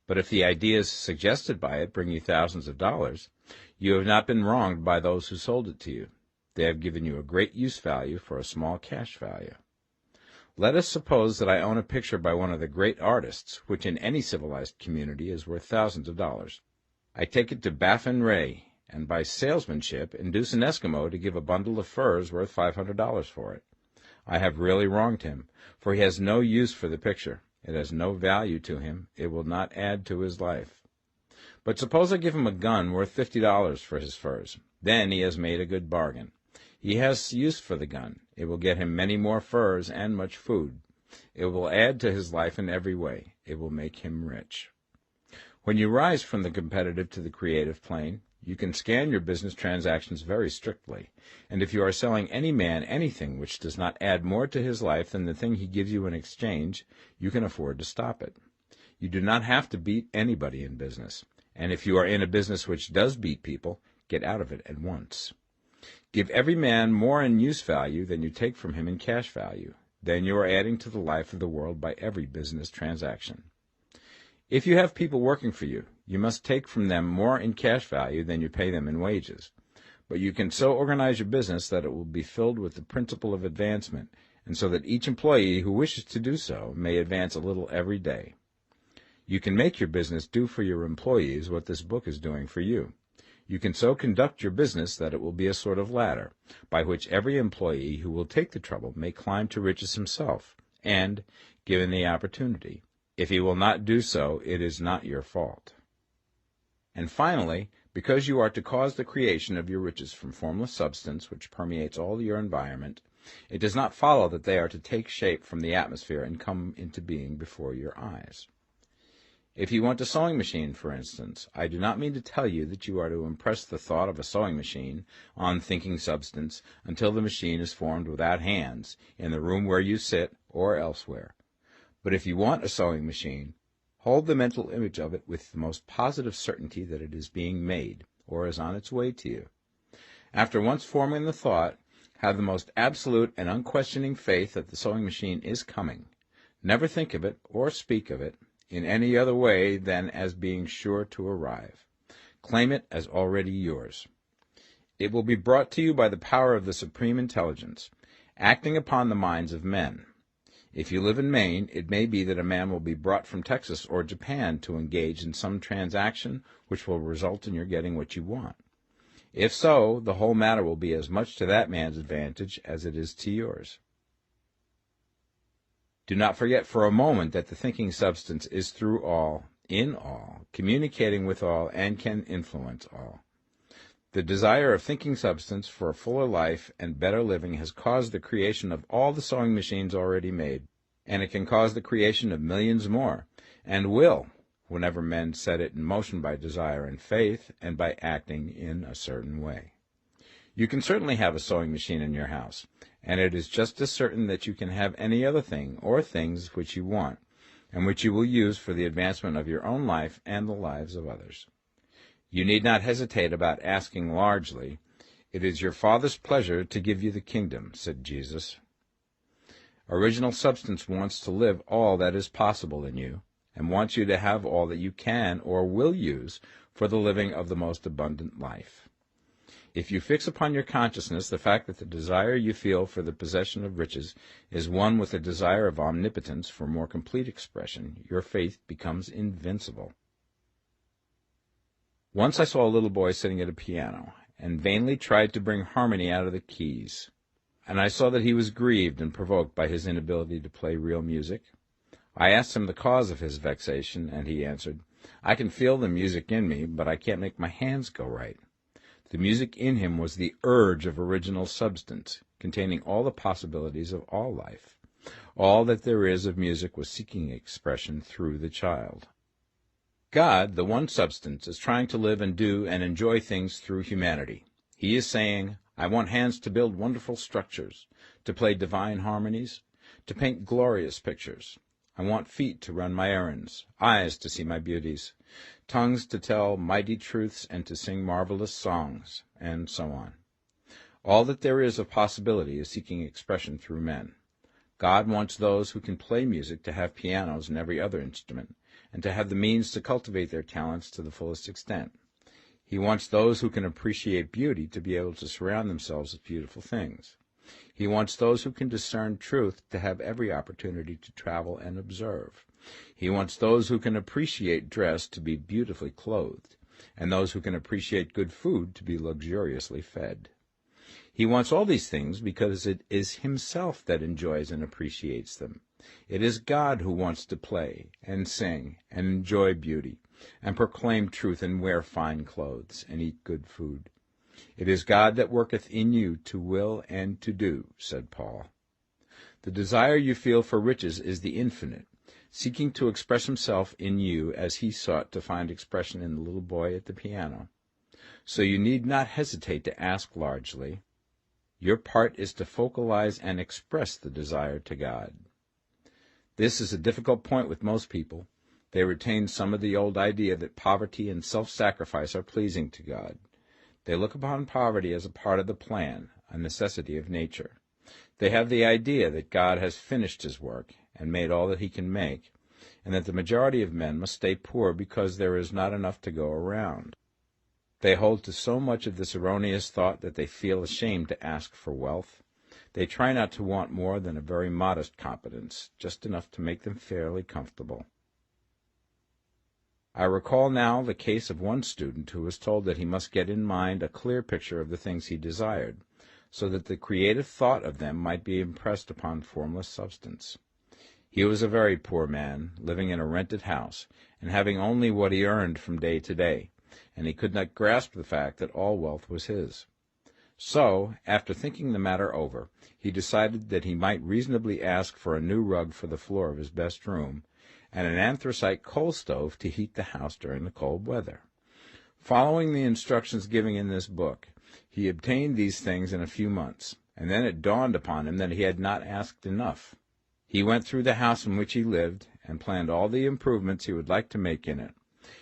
but if the ideas suggested by it bring you thousands of dollars, you have not been wronged by those who sold it to you. They have given you a great use value for a small cash value. Let us suppose that I own a picture by one of the great artists, which in any civilized community is worth thousands of dollars. I take it to Baffin Ray, and by salesmanship induce an Eskimo to give a bundle of furs worth $500 for it. I have really wronged him, for he has no use for the picture. It has no value to him. It will not add to his life. But suppose I give him a gun worth $50 for his furs. Then he has made a good bargain. He has use for the gun. It will get him many more furs and much food. It will add to his life in every way. It will make him rich. When you rise from the competitive to the creative plane, you can scan your business transactions very strictly, and if you are selling any man anything which does not add more to his life than the thing he gives you in exchange, you can afford to stop it. You do not have to beat anybody in business, and if you are in a business which does beat people, get out of it at once. Give every man more in use value than you take from him in cash value. Then you are adding to the life of the world by every business transaction. If you have people working for you, you must take from them more in cash value than you pay them in wages. But you can so organize your business that it will be filled with the principle of advancement, and so that each employee who wishes to do so may advance a little every day. You can make your business do for your employees what this book is doing for you. You can so conduct your business that it will be a sort of ladder, by which every employee who will take the trouble may climb to riches himself, and, given the opportunity, if he will not do so, it is not your fault. And finally, because you are to cause the creation of your riches from formless substance which permeates all your environment, it does not follow that they are to take shape from the atmosphere and come into being before your eyes. If you want a sewing machine, for instance, I do not mean to tell you that you are to impress the thought of a sewing machine on thinking substance until the machine is formed without hands, in the room where you sit or elsewhere. But if you want a sewing machine, hold the mental image of it with the most positive certainty that it is being made, or is on its way to you. After once forming the thought, have the most absolute and unquestioning faith that the sewing machine is coming. Never think of it, or speak of it, in any other way than as being sure to arrive. Claim it as already yours. It will be brought to you by the power of the Supreme Intelligence, acting upon the minds of men. If you live in Maine, it may be that a man will be brought from Texas or Japan to engage in some transaction which will result in your getting what you want. If so, the whole matter will be as much to that man's advantage as it is to yours. Do not forget for a moment that the thinking substance is through all, in all, communicating with all, and can influence all. The desire of thinking substance for a fuller life and better living has caused the creation of all the sewing machines already made, and it can cause the creation of millions more, and will, whenever men set it in motion by desire and faith, and by acting in a certain way. You can certainly have a sewing machine in your house, and it is just as certain that you can have any other thing or things which you want, and which you will use for the advancement of your own life and the lives of others. You need not hesitate about asking largely. It is your Father's pleasure to give you the kingdom, said Jesus. Original substance wants to live all that is possible in you, and wants you to have all that you can or will use for the living of the most abundant life. If you fix upon your consciousness the fact that the desire you feel for the possession of riches is one with a desire of omnipotence for more complete expression, your faith becomes invincible. Once I saw a little boy sitting at a piano, and vainly tried to bring harmony out of the keys, and I saw that he was grieved and provoked by his inability to play real music. I asked him the cause of his vexation, and he answered, "I can feel the music in me, but I can't make my hands go right." The music in him was the urge of original substance, containing all the possibilities of all life. All that there is of music was seeking expression through the child. God, the one substance, is trying to live and do and enjoy things through humanity. He is saying, I want hands to build wonderful structures, to play divine harmonies, to paint glorious pictures. I want feet to run my errands, eyes to see my beauties, tongues to tell mighty truths and to sing marvelous songs, and so on. All that there is of possibility is seeking expression through men. God wants those who can play music to have pianos and every other instrument, and to have the means to cultivate their talents to the fullest extent. He wants those who can appreciate beauty to be able to surround themselves with beautiful things. He wants those who can discern truth to have every opportunity to travel and observe. He wants those who can appreciate dress to be beautifully clothed, and those who can appreciate good food to be luxuriously fed. He wants all these things because it is himself that enjoys and appreciates them. It is God who wants to play and sing and enjoy beauty and proclaim truth and wear fine clothes and eat good food. It is God that worketh in you to will and to do, said Paul. The desire you feel for riches is the infinite, seeking to express himself in you as he sought to find expression in the little boy at the piano. So you need not hesitate to ask largely. Your part is to focalize and express the desire to God. This is a difficult point with most people. They retain some of the old idea that poverty and self-sacrifice are pleasing to God. They look upon poverty as a part of the plan, a necessity of nature. They have the idea that God has finished his work and made all that he can make, and that the majority of men must stay poor because there is not enough to go around. They hold to so much of this erroneous thought that they feel ashamed to ask for wealth. They try not to want more than a very modest competence, just enough to make them fairly comfortable. I recall now the case of one student who was told that he must get in mind a clear picture of the things he desired, so that the creative thought of them might be impressed upon formless substance. He was a very poor man, living in a rented house, and having only what he earned from day to day, and he could not grasp the fact that all wealth was his. So, after thinking the matter over, he decided that he might reasonably ask for a new rug for the floor of his best room, and an anthracite coal stove to heat the house during the cold weather. Following the instructions given in this book, he obtained these things in a few months, and then it dawned upon him that he had not asked enough. He went through the house in which he lived, and planned all the improvements he would like to make in it.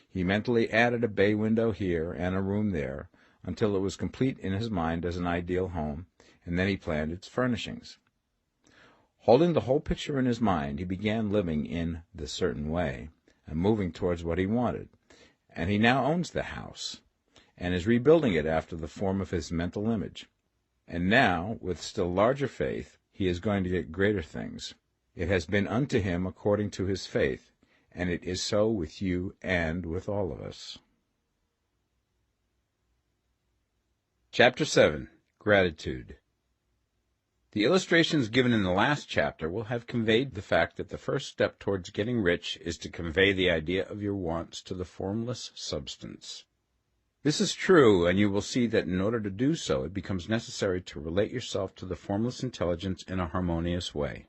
He mentally added a bay window here and a room there, until it was complete in his mind as an ideal home, and then he planned its furnishings. Holding the whole picture in his mind, he began living in the certain way, and moving towards what he wanted, and he now owns the house, and is rebuilding it after the form of his mental image. And now, with still larger faith, he is going to get greater things. It has been unto him according to his faith, and it is so with you and with all of us. Chapter 7. Gratitude. The illustrations given in the last chapter will have conveyed the fact that the first step towards getting rich is to convey the idea of your wants to the formless substance. This is true, and you will see that in order to do so, it becomes necessary to relate yourself to the formless intelligence in a harmonious way.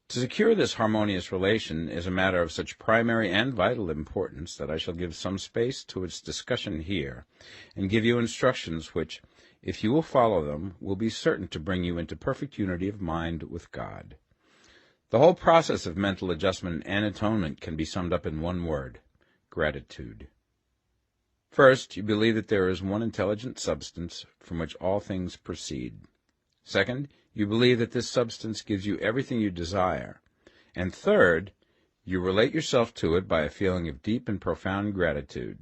To secure this harmonious relation is a matter of such primary and vital importance that I shall give some space to its discussion here, and give you instructions which, if you will follow them, will be certain to bring you into perfect unity of mind with God. The whole process of mental adjustment and atonement can be summed up in one word: gratitude. First, you believe that there is one intelligent substance from which all things proceed. Second, you believe that this substance gives you everything you desire. And third, you relate yourself to it by a feeling of deep and profound gratitude.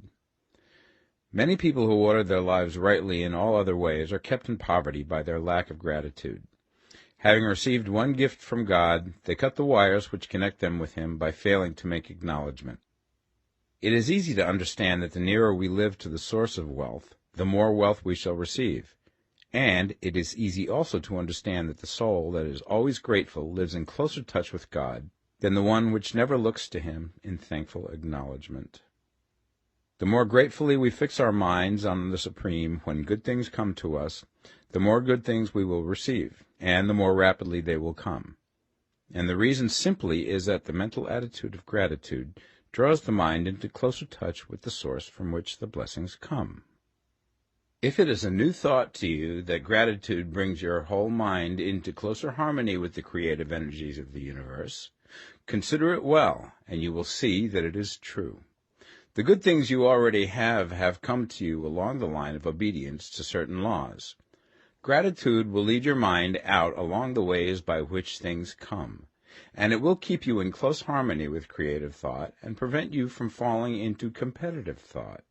Many people who order their lives rightly in all other ways are kept in poverty by their lack of gratitude. Having received one gift from God, they cut the wires which connect them with him by failing to make acknowledgment. It is easy to understand that the nearer we live to the source of wealth, the more wealth we shall receive. And it is easy also to understand that the soul that is always grateful lives in closer touch with God than the one which never looks to him in thankful acknowledgment. The more gratefully we fix our minds on the Supreme when good things come to us, the more good things we will receive, and the more rapidly they will come. And the reason simply is that the mental attitude of gratitude draws the mind into closer touch with the source from which the blessings come. If it is a new thought to you that gratitude brings your whole mind into closer harmony with the creative energies of the universe, Consider it well, and you will see that it is true. The good things you already have come to you along the line of obedience to certain laws. Gratitude will lead your mind out along the ways by which things come, and it will keep you in close harmony with creative thought and prevent you from falling into competitive thought.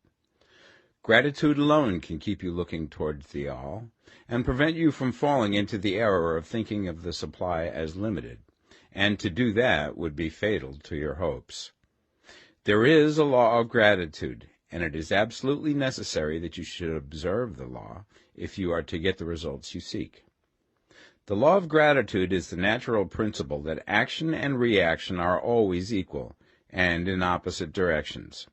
Gratitude alone can keep you looking toward the all, and prevent you from falling into the error of thinking of the supply as limited, and to do that would be fatal to your hopes. There is a law of gratitude, and it is absolutely necessary that you should observe the law if you are to get the results you seek. The law of gratitude is the natural principle that action and reaction are always equal, and in opposite directions.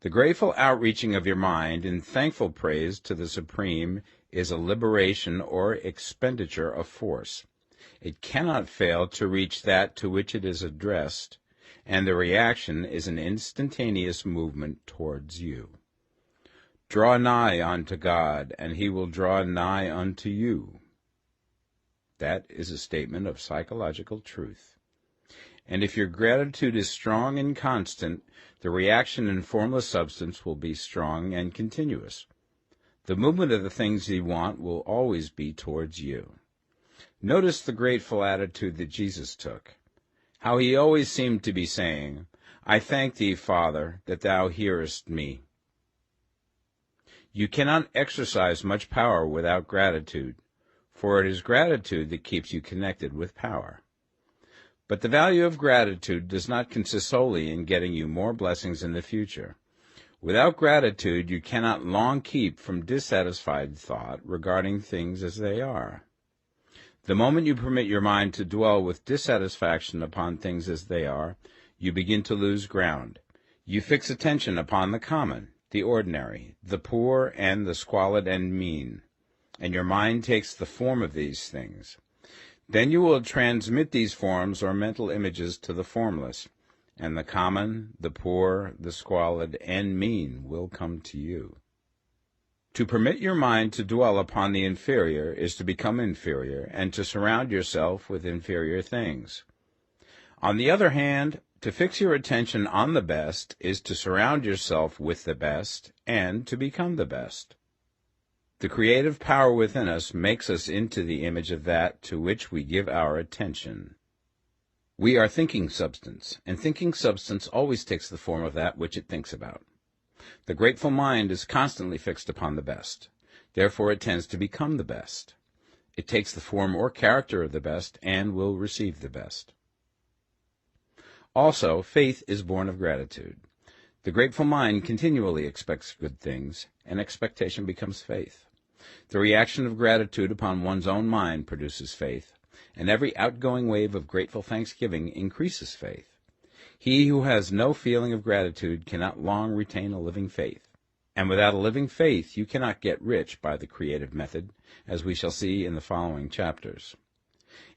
The grateful outreaching of your mind in thankful praise to the Supreme is a liberation or expenditure of force. It cannot fail to reach that to which it is addressed, and the reaction is an instantaneous movement towards you. Draw nigh unto God, and he will draw nigh unto you. That is a statement of psychological truth. And if your gratitude is strong and constant, the reaction in formless substance will be strong and continuous. The movement of the things you want will always be towards you. Notice the grateful attitude that Jesus took, how he always seemed to be saying, I thank thee, Father, that thou hearest me. You cannot exercise much power without gratitude, for it is gratitude that keeps you connected with power. But the value of gratitude does not consist solely in getting you more blessings in the future. Without gratitude, you cannot long keep from dissatisfied thought regarding things as they are. The moment you permit your mind to dwell with dissatisfaction upon things as they are, you begin to lose ground. You fix attention upon the common, the ordinary, the poor, and the squalid and mean, and your mind takes the form of these things. Then you will transmit these forms or mental images to the formless, and the common, the poor, the squalid, and mean will come to you. To permit your mind to dwell upon the inferior is to become inferior, and to surround yourself with inferior things. On the other hand, to fix your attention on the best is to surround yourself with the best, and to become the best. The creative power within us makes us into the image of that to which we give our attention. We are thinking substance, and thinking substance always takes the form of that which it thinks about. The grateful mind is constantly fixed upon the best. Therefore it tends to become the best. It takes the form or character of the best and will receive the best. Also, faith is born of gratitude. The grateful mind continually expects good things, and expectation becomes faith. The reaction of gratitude upon one's own mind produces faith, and every outgoing wave of grateful thanksgiving increases faith. He who has no feeling of gratitude cannot long retain a living faith, and without a living faith you cannot get rich by the creative method, as we shall see in the following chapters.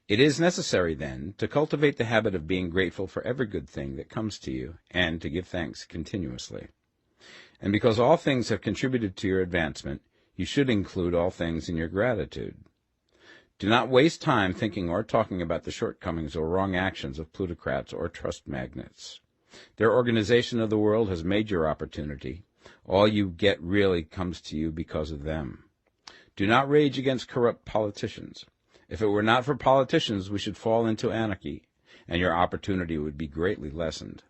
It is necessary, then, to cultivate the habit of being grateful for every good thing that comes to you, and to give thanks continuously. And because all things have contributed to your advancement, you should include all things in your gratitude. Do not waste time thinking or talking about the shortcomings or wrong actions of plutocrats or trust magnates. Their organization of the world has made your opportunity. All you get really comes to you because of them. Do not rage against corrupt politicians. If it were not for politicians, we should fall into anarchy, and your opportunity would be greatly lessened.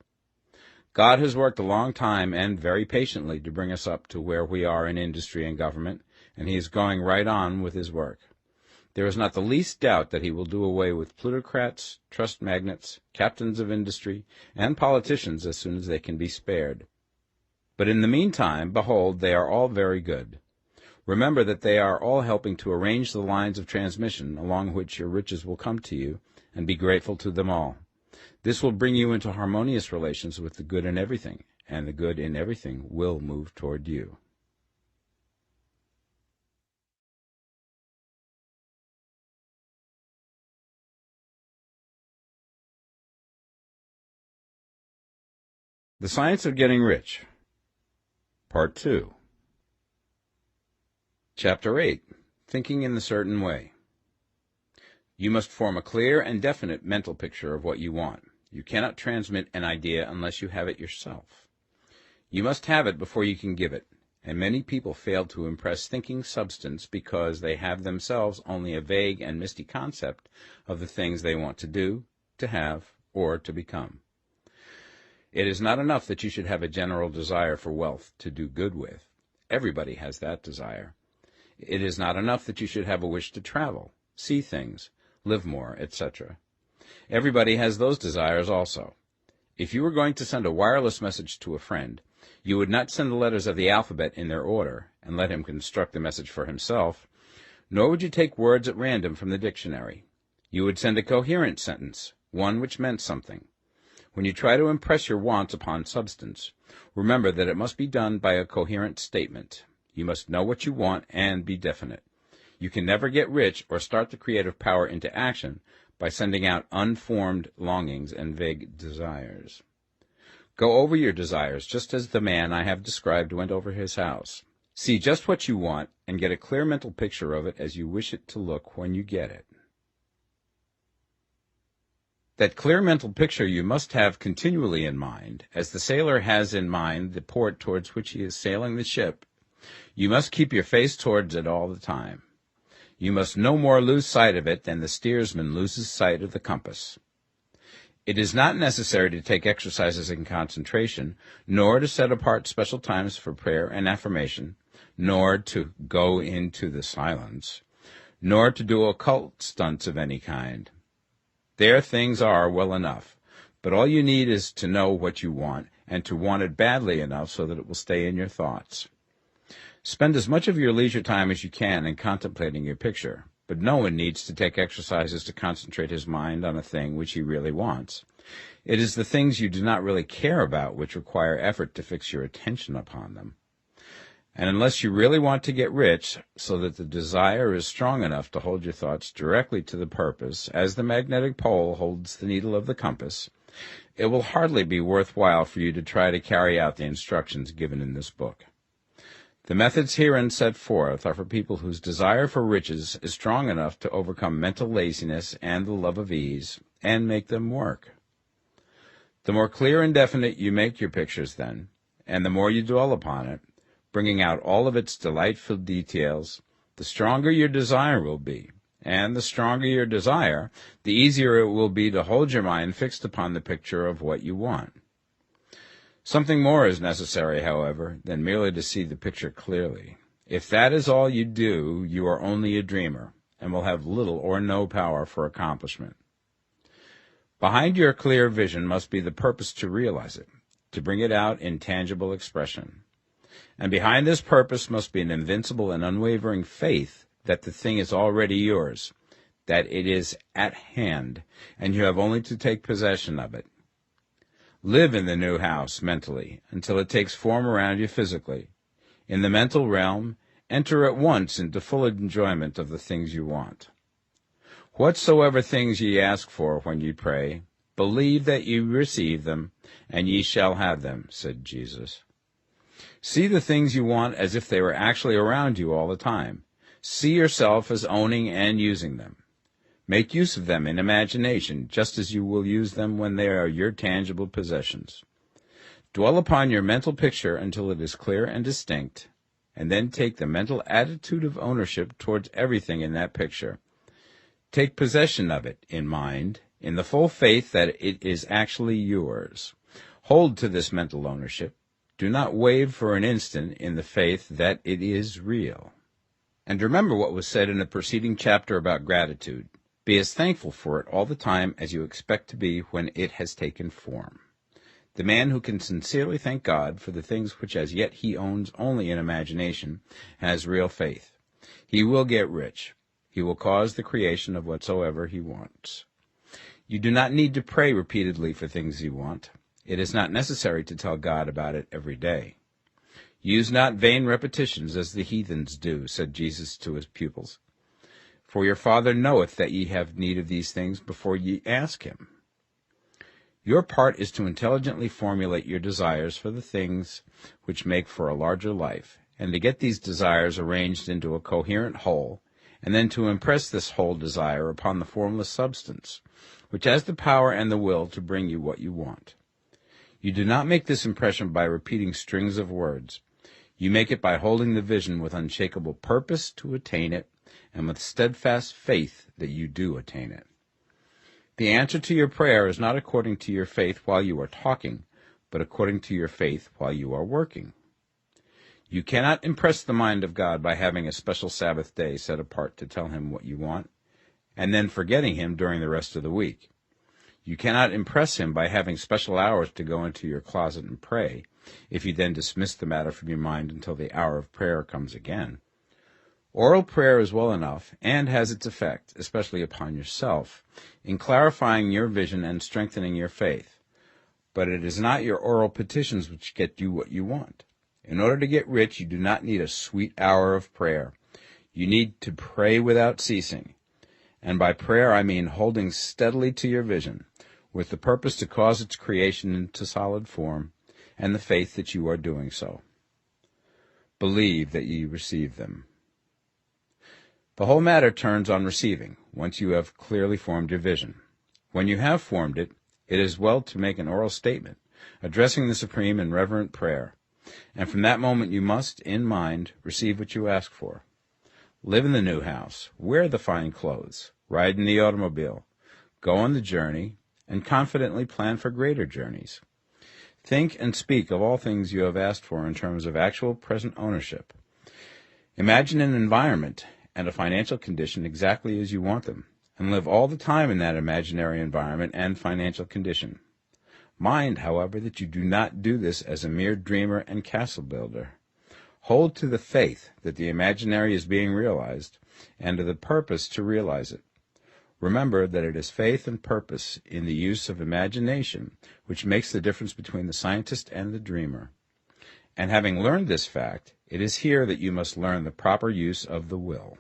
God has worked a long time and very patiently to bring us up to where we are in industry and government, and he is going right on with his work. There is not the least doubt that he will do away with plutocrats, trust magnates, captains of industry, and politicians as soon as they can be spared. But in the meantime, behold, they are all very good. Remember that they are all helping to arrange the lines of transmission along which your riches will come to you, and be grateful to them all. This will bring you into harmonious relations with the good in everything, and the good in everything will move toward you. The Science of Getting Rich, Part 2. Chapter 8. Thinking in the Certain Way. You must form a clear and definite mental picture of what you want. You cannot transmit an idea unless you have it yourself. You must have it before you can give it, and many people fail to impress thinking substance because they have themselves only a vague and misty concept of the things they want to do, to have, or to become. It is not enough that you should have a general desire for wealth to do good with. Everybody has that desire. It is not enough that you should have a wish to travel, see things, live more, etc. Everybody has those desires also. If you were going to send a wireless message to a friend, you would not send the letters of the alphabet in their order and let him construct the message for himself, nor would you take words at random from the dictionary. You would send a coherent sentence, one which meant something. When you try to impress your wants upon substance, remember that it must be done by a coherent statement. You must know what you want and be definite. You can never get rich or start the creative power into action by sending out unformed longings and vague desires. Go over your desires just as the man I have described went over his house. See just what you want and get a clear mental picture of it as you wish it to look when you get it. That clear mental picture you must have continually in mind, as the sailor has in mind the port towards which he is sailing the ship. You must keep your face towards it all the time. You must no more lose sight of it than the steersman loses sight of the compass. It is not necessary to take exercises in concentration, nor to set apart special times for prayer and affirmation, nor to go into the silence, nor to do occult stunts of any kind. There things are well enough, but all you need is to know what you want, and to want it badly enough so that it will stay in your thoughts. Spend as much of your leisure time as you can in contemplating your picture, but no one needs to take exercises to concentrate his mind on a thing which he really wants. It is the things you do not really care about which require effort to fix your attention upon them. And unless you really want to get rich, so that the desire is strong enough to hold your thoughts directly to the purpose, as the magnetic pole holds the needle of the compass, it will hardly be worthwhile for you to try to carry out the instructions given in this book. The methods herein set forth are for people whose desire for riches is strong enough to overcome mental laziness and the love of ease, and make them work. The more clear and definite you make your pictures then, and the more you dwell upon it, bringing out all of its delightful details, the stronger your desire will be, and the stronger your desire, the easier it will be to hold your mind fixed upon the picture of what you want. Something more is necessary, however, than merely to see the picture clearly. If that is all you do, you are only a dreamer, and will have little or no power for accomplishment. Behind your clear vision must be the purpose to realize it, to bring it out in tangible expression. And behind this purpose must be an invincible and unwavering faith that the thing is already yours, that it is at hand, and you have only to take possession of it. Live in the new house mentally until it takes form around you physically. In the mental realm, enter at once into full enjoyment of the things you want. Whatsoever things ye ask for when ye pray, believe that ye receive them, and ye shall have them, said Jesus. See the things you want as if they were actually around you all the time. See yourself as owning and using them. Make use of them in imagination, just as you will use them when they are your tangible possessions. Dwell upon your mental picture until it is clear and distinct, and then take the mental attitude of ownership towards everything in that picture. Take possession of it in mind, in the full faith that it is actually yours. Hold to this mental ownership. Do not waver for an instant in the faith that it is real. And remember what was said in the preceding chapter about gratitude. Be as thankful for it all the time as you expect to be when it has taken form. The man who can sincerely thank God for the things which as yet he owns only in imagination has real faith. He will get rich. He will cause the creation of whatsoever he wants. You do not need to pray repeatedly for things you want. It is not necessary to tell God about it every day. Use not vain repetitions as the heathens do, said Jesus to his pupils. For your Father knoweth that ye have need of these things before ye ask him. Your part is to intelligently formulate your desires for the things which make for a larger life, and to get these desires arranged into a coherent whole, and then to impress this whole desire upon the formless substance, which has the power and the will to bring you what you want. You do not make this impression by repeating strings of words. You make it by holding the vision with unshakable purpose to attain it, and with steadfast faith that you do attain it. The answer to your prayer is not according to your faith while you are talking, but according to your faith while you are working. You cannot impress the mind of God by having a special Sabbath day set apart to tell him what you want, and then forgetting him during the rest of the week. You cannot impress him by having special hours to go into your closet and pray, if you then dismiss the matter from your mind until the hour of prayer comes again. Oral prayer is well enough, and has its effect, especially upon yourself, in clarifying your vision and strengthening your faith. But it is not your oral petitions which get you what you want. In order to get rich, you do not need a sweet hour of prayer. You need to pray without ceasing. And by prayer I mean holding steadily to your vision, with the purpose to cause its creation into solid form, and the faith that you are doing so. Believe that ye receive them. The whole matter turns on receiving, once you have clearly formed your vision. When you have formed it, it is well to make an oral statement, addressing the Supreme in reverent prayer, and from that moment you must, in mind, receive what you ask for. Live in the new house, wear the fine clothes, ride in the automobile, go on the journey, and confidently plan for greater journeys. Think and speak of all things you have asked for in terms of actual present ownership. Imagine an environment and a financial condition exactly as you want them, and live all the time in that imaginary environment and financial condition. Mind, however, that you do not do this as a mere dreamer and castle builder. Hold to the faith that the imaginary is being realized, and to the purpose to realize it. Remember that it is faith and purpose in the use of imagination which makes the difference between the scientist and the dreamer. And having learned this fact, it is here that you must learn the proper use of the will.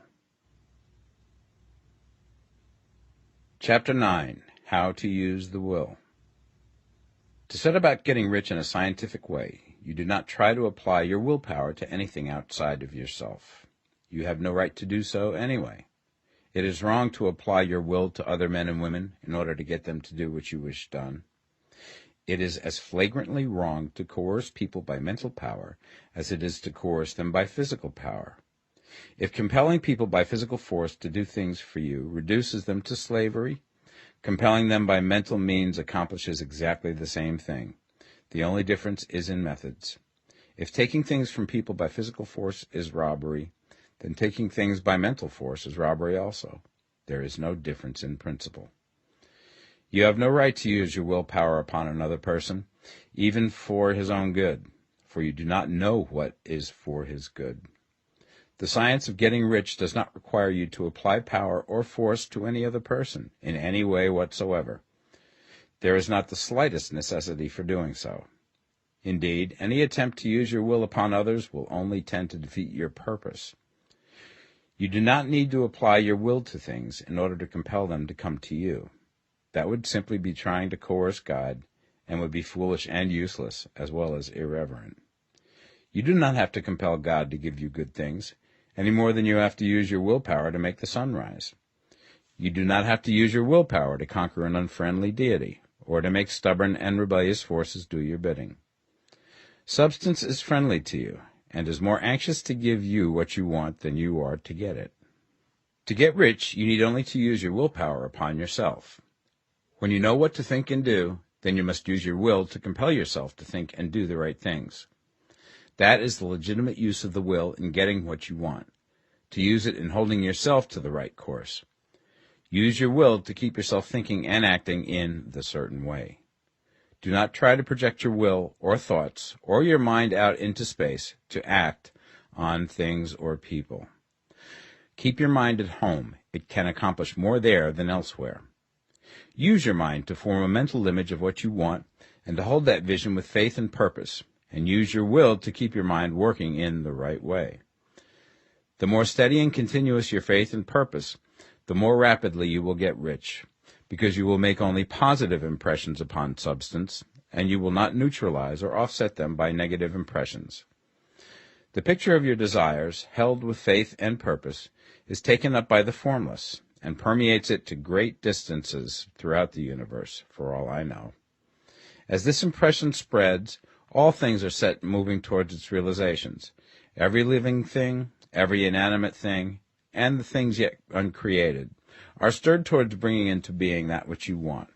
Chapter 9. How to Use the Will. To set about getting rich in a scientific way, you do not try to apply your willpower to anything outside of yourself. You have no right to do so anyway. It is wrong to apply your will to other men and women in order to get them to do what you wish done. It is as flagrantly wrong to coerce people by mental power as it is to coerce them by physical power. If compelling people by physical force to do things for you reduces them to slavery, compelling them by mental means accomplishes exactly the same thing. The only difference is in methods. If taking things from people by physical force is robbery, then taking things by mental force is robbery also. There is no difference in principle. You have no right to use your willpower upon another person, even for his own good, for you do not know what is for his good. The science of getting rich does not require you to apply power or force to any other person in any way whatsoever. There is not the slightest necessity for doing so. Indeed, any attempt to use your will upon others will only tend to defeat your purpose. You do not need to apply your will to things in order to compel them to come to you. That would simply be trying to coerce God, and would be foolish and useless, as well as irreverent. You do not have to compel God to give you good things, any more than you have to use your willpower to make the sun rise. You do not have to use your willpower to conquer an unfriendly deity, or to make stubborn and rebellious forces do your bidding. Substance is friendly to you, and is more anxious to give you what you want than you are to get it. To get rich, you need only to use your willpower upon yourself. When you know what to think and do, then you must use your will to compel yourself to think and do the right things. That is the legitimate use of the will in getting what you want, to use it in holding yourself to the right course. Use your will to keep yourself thinking and acting in the certain way. Do not try to project your will or thoughts or your mind out into space to act on things or people. Keep your mind at home. It can accomplish more there than elsewhere. Use your mind to form a mental image of what you want and to hold that vision with faith and purpose, and use your will to keep your mind working in the right way. The more steady and continuous your faith and purpose, the more rapidly you will get rich, because you will make only positive impressions upon substance, and you will not neutralize or offset them by negative impressions. The picture of your desires, held with faith and purpose, is taken up by the formless and permeates it to great distances throughout the universe, for all I know. As this impression spreads, all things are set moving towards its realizations. Every living thing, every inanimate thing, and the things yet uncreated are stirred towards bringing into being that which you want.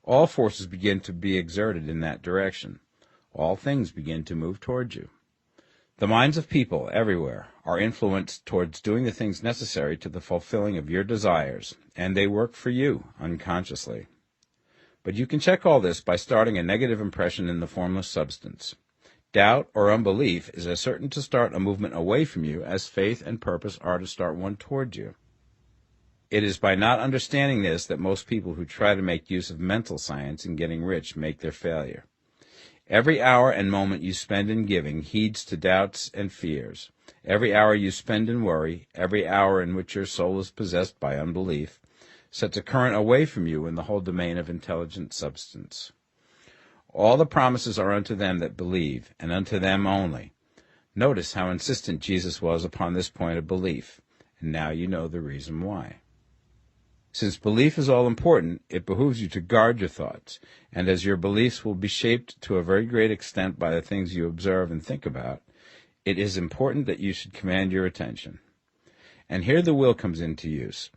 All forces begin to be exerted in that direction. All things begin to move towards you. The minds of people everywhere are influenced towards doing the things necessary to the fulfilling of your desires, and they work for you unconsciously. But you can check all this by starting a negative impression in the formless substance. Doubt or unbelief is as certain to start a movement away from you as faith and purpose are to start one toward you. It is by not understanding this that most people who try to make use of mental science in getting rich make their failure. Every hour and moment you spend in giving heeds to doubts and fears. Every hour you spend in worry, every hour in which your soul is possessed by unbelief, sets a current away from you in the whole domain of intelligent substance. All the promises are unto them that believe, and unto them only. Notice how insistent Jesus was upon this point of belief, and now you know the reason why. Since belief is all important, it behooves you to guard your thoughts, and as your beliefs will be shaped to a very great extent by the things you observe and think about, it is important that you should command your attention. And here the will comes into use,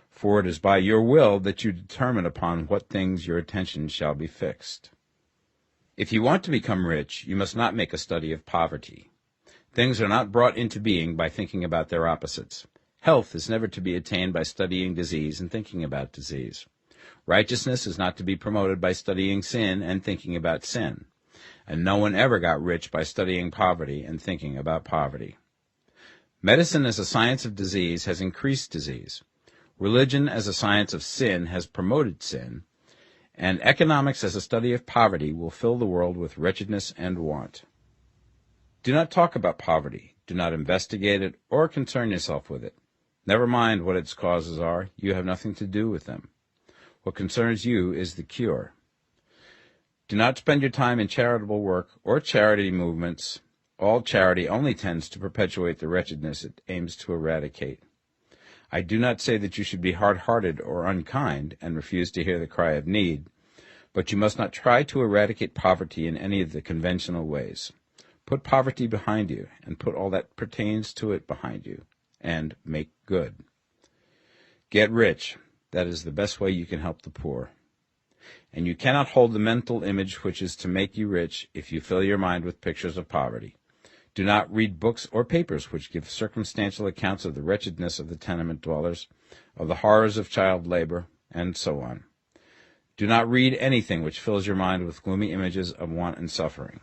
for it is by your will that you determine upon what things your attention shall be fixed. If you want to become rich, you must not make a study of poverty. Things are not brought into being by thinking about their opposites. Health is never to be attained by studying disease and thinking about disease. Righteousness is not to be promoted by studying sin and thinking about sin. And no one ever got rich by studying poverty and thinking about poverty. Medicine as a science of disease has increased disease. Religion as a science of sin has promoted sin. And economics as a study of poverty will fill the world with wretchedness and want. Do not talk about poverty. Do not investigate it or concern yourself with it. Never mind what its causes are. You have nothing to do with them. What concerns you is the cure. Do not spend your time in charitable work or charity movements. All charity only tends to perpetuate the wretchedness it aims to eradicate. I do not say that you should be hard-hearted or unkind and refuse to hear the cry of need, but you must not try to eradicate poverty in any of the conventional ways. Put poverty behind you, and put all that pertains to it behind you, and make good. Get rich. That is the best way you can help the poor. And you cannot hold the mental image which is to make you rich if you fill your mind with pictures of poverty. Do not read books or papers which give circumstantial accounts of the wretchedness of the tenement dwellers, of the horrors of child labor, and so on. Do not read anything which fills your mind with gloomy images of want and suffering.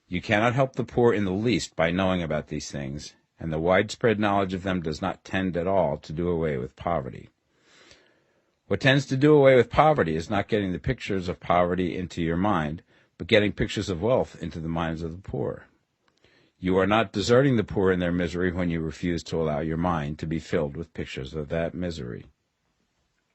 You cannot help the poor in the least by knowing about these things, and the widespread knowledge of them does not tend at all to do away with poverty. What tends to do away with poverty is not getting the pictures of poverty into your mind, but getting pictures of wealth into the minds of the poor. You are not deserting the poor in their misery when you refuse to allow your mind to be filled with pictures of that misery.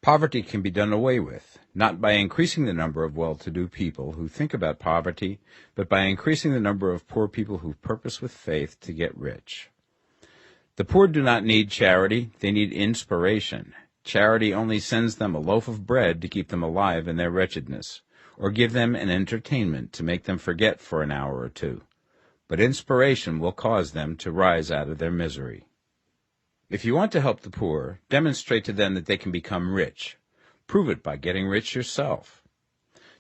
Poverty can be done away with, not by increasing the number of well-to-do people who think about poverty, but by increasing the number of poor people who purpose with faith to get rich. The poor do not need charity, they need inspiration. Charity only sends them a loaf of bread to keep them alive in their wretchedness, or give them an entertainment to make them forget for an hour or two. But inspiration will cause them to rise out of their misery. If you want to help the poor, demonstrate to them that they can become rich. Prove it by getting rich yourself.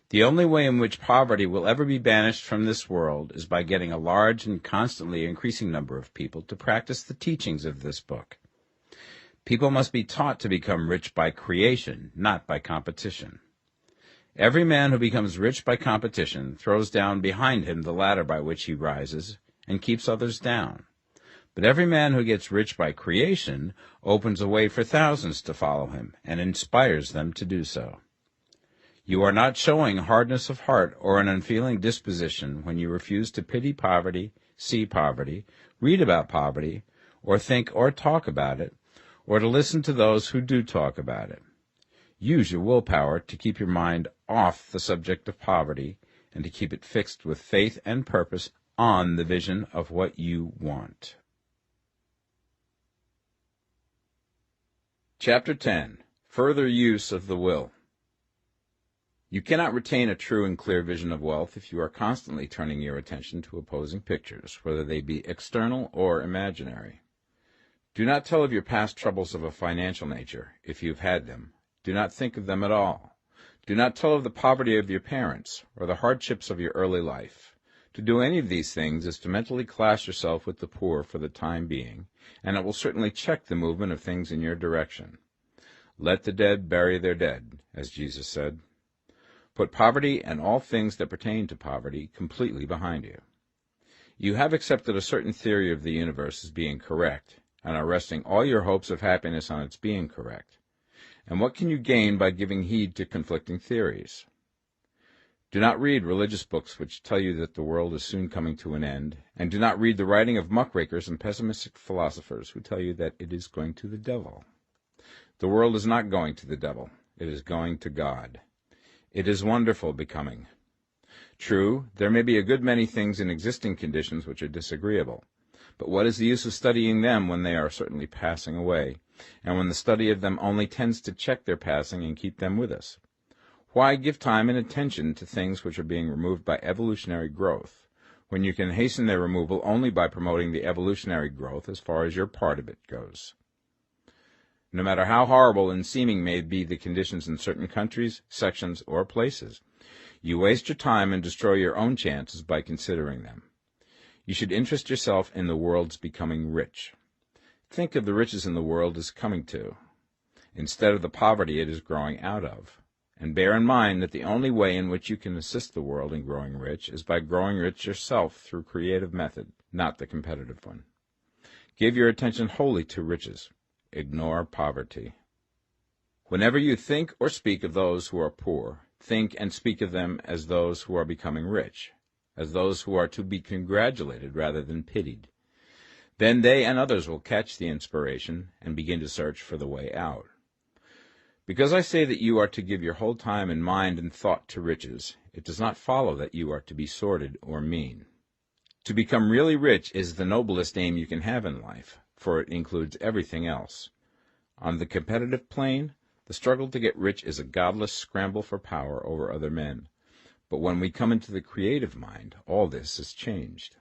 The only way in which poverty will ever be banished from this world is by getting a large and constantly increasing number of people to practice the teachings of this book. People must be taught to become rich by creation, not by competition. Every man who becomes rich by competition throws down behind him the ladder by which he rises and keeps others down. But every man who gets rich by creation opens a way for thousands to follow him and inspires them to do so. You are not showing hardness of heart or an unfeeling disposition when you refuse to pity poverty, see poverty, read about poverty, or think or talk about it, or to listen to those who do talk about it. Use your willpower to keep your mind off the subject of poverty and to keep it fixed with faith and purpose on the vision of what you want. Chapter 10. Further Use of the Will. You cannot retain a true and clear vision of wealth if you are constantly turning your attention to opposing pictures, whether they be external or imaginary. Do not tell of your past troubles of a financial nature, if you have had them. Do not think of them at all. Do not tell of the poverty of your parents, or the hardships of your early life. To do any of these things is to mentally class yourself with the poor for the time being, and it will certainly check the movement of things in your direction. Let the dead bury their dead, as Jesus said. Put poverty and all things that pertain to poverty completely behind you. You have accepted a certain theory of the universe as being correct, and are resting all your hopes of happiness on its being correct. And what can you gain by giving heed to conflicting theories? Do not read religious books which tell you that the world is soon coming to an end, and do not read the writing of muckrakers and pessimistic philosophers who tell you that it is going to the devil. The world is not going to the devil. It is going to God. It is wonderful becoming. True, there may be a good many things in existing conditions which are disagreeable, but what is the use of studying them when they are certainly passing away, and when the study of them only tends to check their passing and keep them with us? Why give time and attention to things which are being removed by evolutionary growth, when you can hasten their removal only by promoting the evolutionary growth as far as your part of it goes? No matter how horrible and seeming may be the conditions in certain countries, sections, or places, you waste your time and destroy your own chances by considering them. You should interest yourself in the world's becoming rich. Think of the riches in the world as coming to, instead of the poverty it is growing out of, and bear in mind that the only way in which you can assist the world in growing rich is by growing rich yourself through creative method, not the competitive one. Give your attention wholly to riches. Ignore poverty. Whenever you think or speak of those who are poor, think and speak of them as those who are becoming rich, as those who are to be congratulated rather than pitied. Then they and others will catch the inspiration and begin to search for the way out. Because I say that you are to give your whole time and mind and thought to riches, it does not follow that you are to be sordid or mean. To become really rich is the noblest aim you can have in life, for it includes everything else. On the competitive plane, the struggle to get rich is a godless scramble for power over other men. But when we come into the creative mind, all this is changed.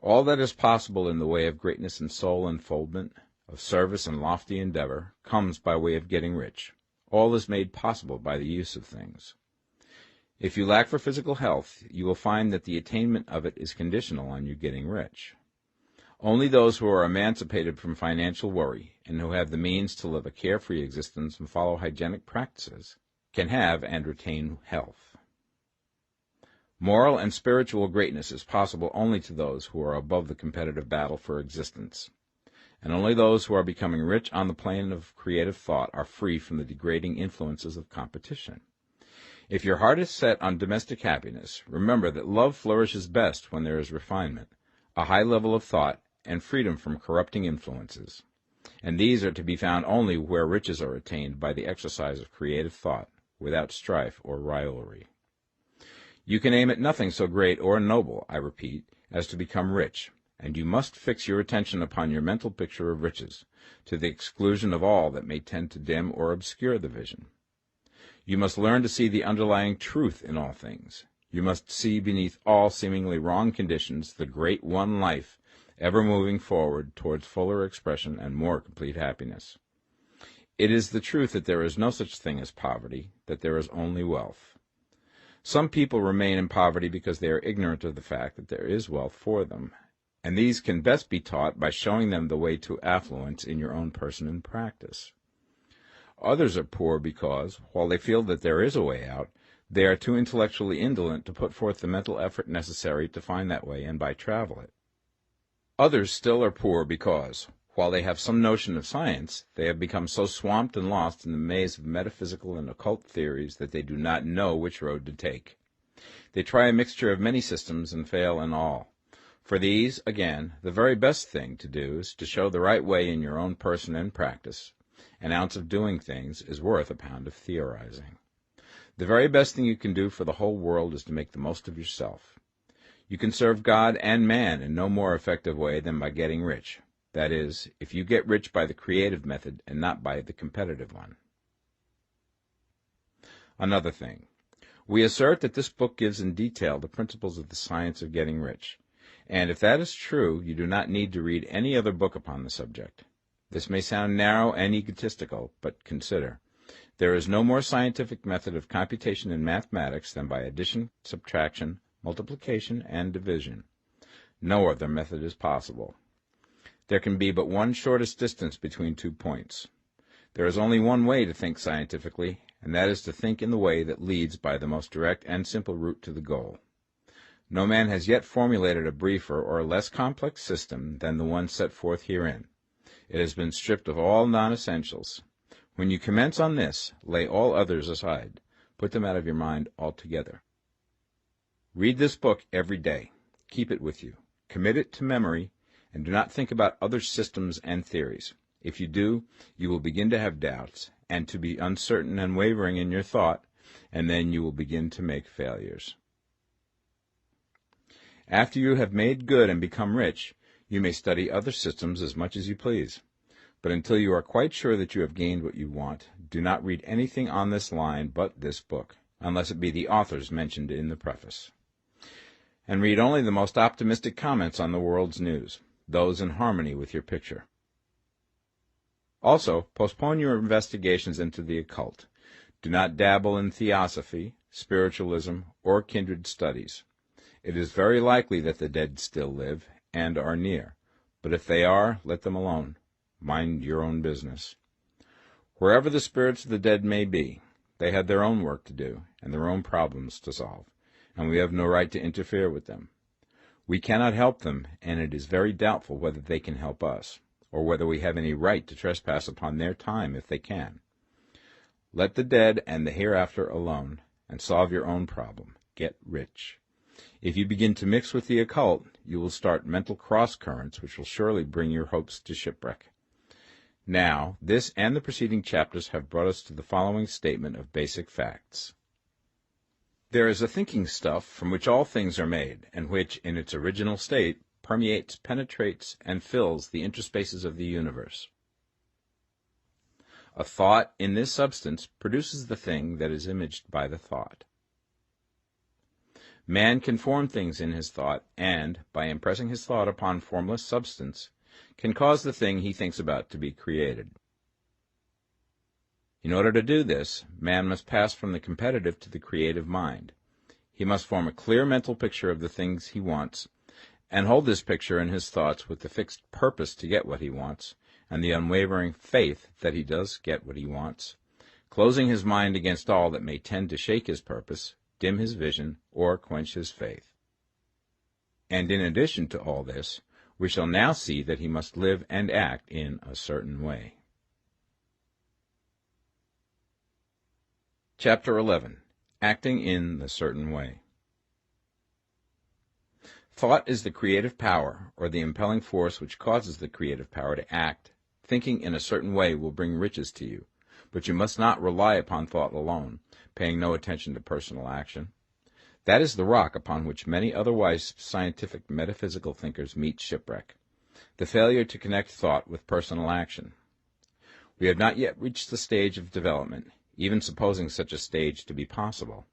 All that is possible in the way of greatness and soul unfoldment, of service and lofty endeavor, comes by way of getting rich. All is made possible by the use of things. If you lack for physical health, you will find that the attainment of it is conditional on you getting rich. Only those who are emancipated from financial worry and who have the means to live a carefree existence and follow hygienic practices can have and retain health. Moral and spiritual greatness is possible only to those who are above the competitive battle for existence, and only those who are becoming rich on the plane of creative thought are free from the degrading influences of competition. If your heart is set on domestic happiness, remember that love flourishes best when there is refinement, a high level of thought, and freedom from corrupting influences. And these are to be found only where riches are attained by the exercise of creative thought, without strife or rivalry. You can aim at nothing so great or noble, I repeat, as to become rich, and you must fix your attention upon your mental picture of riches, to the exclusion of all that may tend to dim or obscure the vision. You must learn to see the underlying truth in all things. You must see beneath all seemingly wrong conditions the great one life, ever moving forward towards fuller expression and more complete happiness. It is the truth that there is no such thing as poverty, that there is only wealth. Some people remain in poverty because they are ignorant of the fact that there is wealth for them, and these can best be taught by showing them the way to affluence in your own person and practice. Others are poor because, while they feel that there is a way out, they are too intellectually indolent to put forth the mental effort necessary to find that way and by travel it. Others still are poor because, while they have some notion of science, they have become so swamped and lost in the maze of metaphysical and occult theories that they do not know which road to take. They try a mixture of many systems and fail in all. For these, again, the very best thing to do is to show the right way in your own person and practice. An ounce of doing things is worth a pound of theorizing. The very best thing you can do for the whole world is to make the most of yourself. You can serve God and man in no more effective way than by getting rich. That is, if you get rich by the creative method and not by the competitive one. Another thing. We assert that this book gives in detail the principles of the science of getting rich. And if that is true, you do not need to read any other book upon the subject. This may sound narrow and egotistical, but consider. There is no more scientific method of computation in mathematics than by addition, subtraction, multiplication, and division. No other method is possible. There can be but one shortest distance between 2 points. There is only one way to think scientifically, and that is to think in the way that leads by the most direct and simple route to the goal. No man has yet formulated a briefer or less complex system than the one set forth herein. It has been stripped of all non-essentials. When you commence on this, lay all others aside. Put them out of your mind altogether. Read this book every day. Keep it with you. Commit it to memory, and do not think about other systems and theories. If you do, you will begin to have doubts, and to be uncertain and wavering in your thought, and then you will begin to make failures. After you have made good and become rich, you may study other systems as much as you please. But until you are quite sure that you have gained what you want, do not read anything on this line but this book, unless it be the authors mentioned in the preface. And read only the most optimistic comments on the world's news, those in harmony with your picture. Also, postpone your investigations into the occult. Do not dabble in theosophy, spiritualism, or kindred studies. It is very likely that the dead still live and are near, but if they are, let them alone. Mind your own business. Wherever the spirits of the dead may be, they have their own work to do and their own problems to solve, and we have no right to interfere with them. We cannot help them, and it is very doubtful whether they can help us, or whether we have any right to trespass upon their time if they can. Let the dead and the hereafter alone, and solve your own problem. Get rich. If you begin to mix with the occult, you will start mental cross-currents which will surely bring your hopes to shipwreck. Now, this and the preceding chapters have brought us to the following statement of basic facts. There is a thinking stuff from which all things are made, and which, in its original state, permeates, penetrates, and fills the interspaces of the universe. A thought in this substance produces the thing that is imaged by the thought. Man can form things in his thought, and, by impressing his thought upon formless substance, can cause the thing he thinks about to be created. In order to do this, man must pass from the competitive to the creative mind. He must form a clear mental picture of the things he wants, and hold this picture in his thoughts with the fixed purpose to get what he wants, and the unwavering faith that he does get what he wants, closing his mind against all that may tend to shake his purpose, dim his vision, or quench his faith. And in addition to all this, we shall now see that he must live and act in a certain way. Chapter 11. Acting in the Certain Way. Thought is the creative power, or the impelling force which causes the creative power to act. Thinking in a certain way will bring riches to you, but you must not rely upon thought alone, paying no attention to personal action. That is the rock upon which many otherwise scientific metaphysical thinkers meet shipwreck, the failure to connect thought with personal action. We have not yet reached the stage of development, even supposing such a stage to be possible,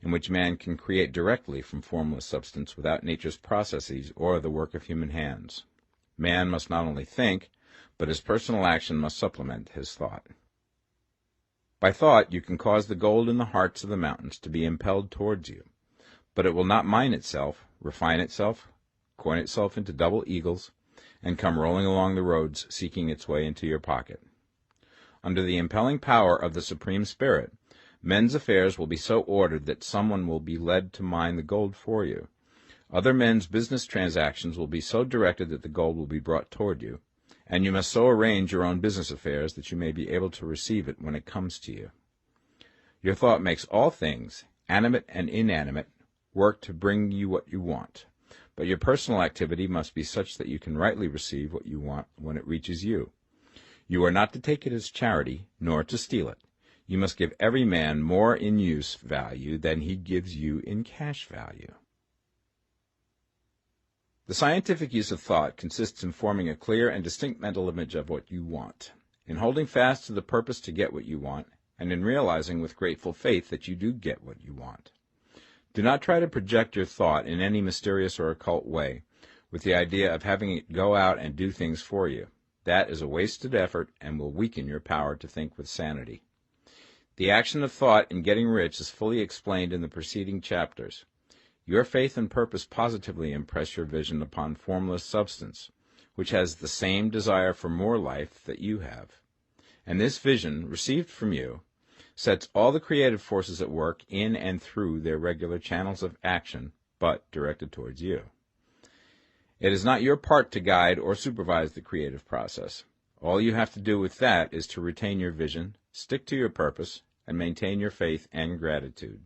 in which man can create directly from formless substance without nature's processes or the work of human hands. Man must not only think, but his personal action must supplement his thought. By thought you can cause the gold in the hearts of the mountains to be impelled towards you, but it will not mine itself, refine itself, coin itself into double eagles, and come rolling along the roads seeking its way into your pocket. Under the impelling power of the Supreme Spirit, men's affairs will be so ordered that someone will be led to mine the gold for you. Other men's business transactions will be so directed that the gold will be brought toward you, and you must so arrange your own business affairs that you may be able to receive it when it comes to you. Your thought makes all things, animate and inanimate, work to bring you what you want, but your personal activity must be such that you can rightly receive what you want when it reaches you. You are not to take it as charity, nor to steal it. You must give every man more in use value than he gives you in cash value. The scientific use of thought consists in forming a clear and distinct mental image of what you want, in holding fast to the purpose to get what you want, and in realizing with grateful faith that you do get what you want. Do not try to project your thought in any mysterious or occult way, with the idea of having it go out and do things for you. That is a wasted effort and will weaken your power to think with sanity. The action of thought in getting rich is fully explained in the preceding chapters. Your faith and purpose positively impress your vision upon formless substance, which has the same desire for more life that you have. And this vision, received from you, sets all the creative forces at work in and through their regular channels of action, but directed towards you. It is not your part to guide or supervise the creative process. All you have to do with that is to retain your vision, stick to your purpose, and maintain your faith and gratitude.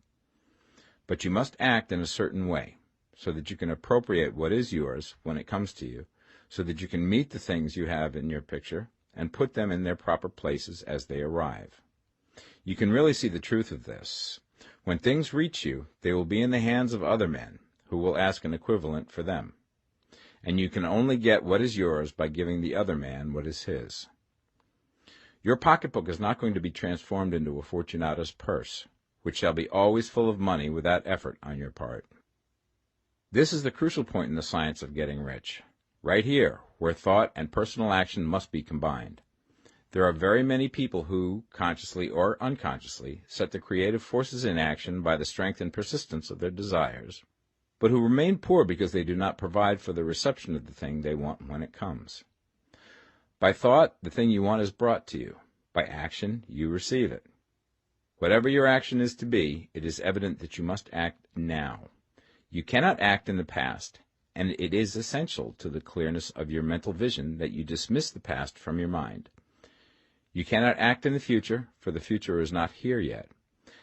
But you must act in a certain way, so that you can appropriate what is yours when it comes to you, so that you can meet the things you have in your picture and put them in their proper places as they arrive. You can really see the truth of this. When things reach you, they will be in the hands of other men, who will ask an equivalent for them. And you can only get what is yours by giving the other man what is his. Your pocketbook is not going to be transformed into a Fortunata's purse, which shall be always full of money without effort on your part. This is the crucial point in the science of getting rich, right here, where thought and personal action must be combined. There are very many people who, consciously or unconsciously, set the creative forces in action by the strength and persistence of their desires, but who remain poor because they do not provide for the reception of the thing they want when it comes. By thought, the thing you want is brought to you. By action, you receive it. Whatever your action is to be, it is evident that you must act now. You cannot act in the past, and it is essential to the clearness of your mental vision that you dismiss the past from your mind. You cannot act in the future, for the future is not here yet,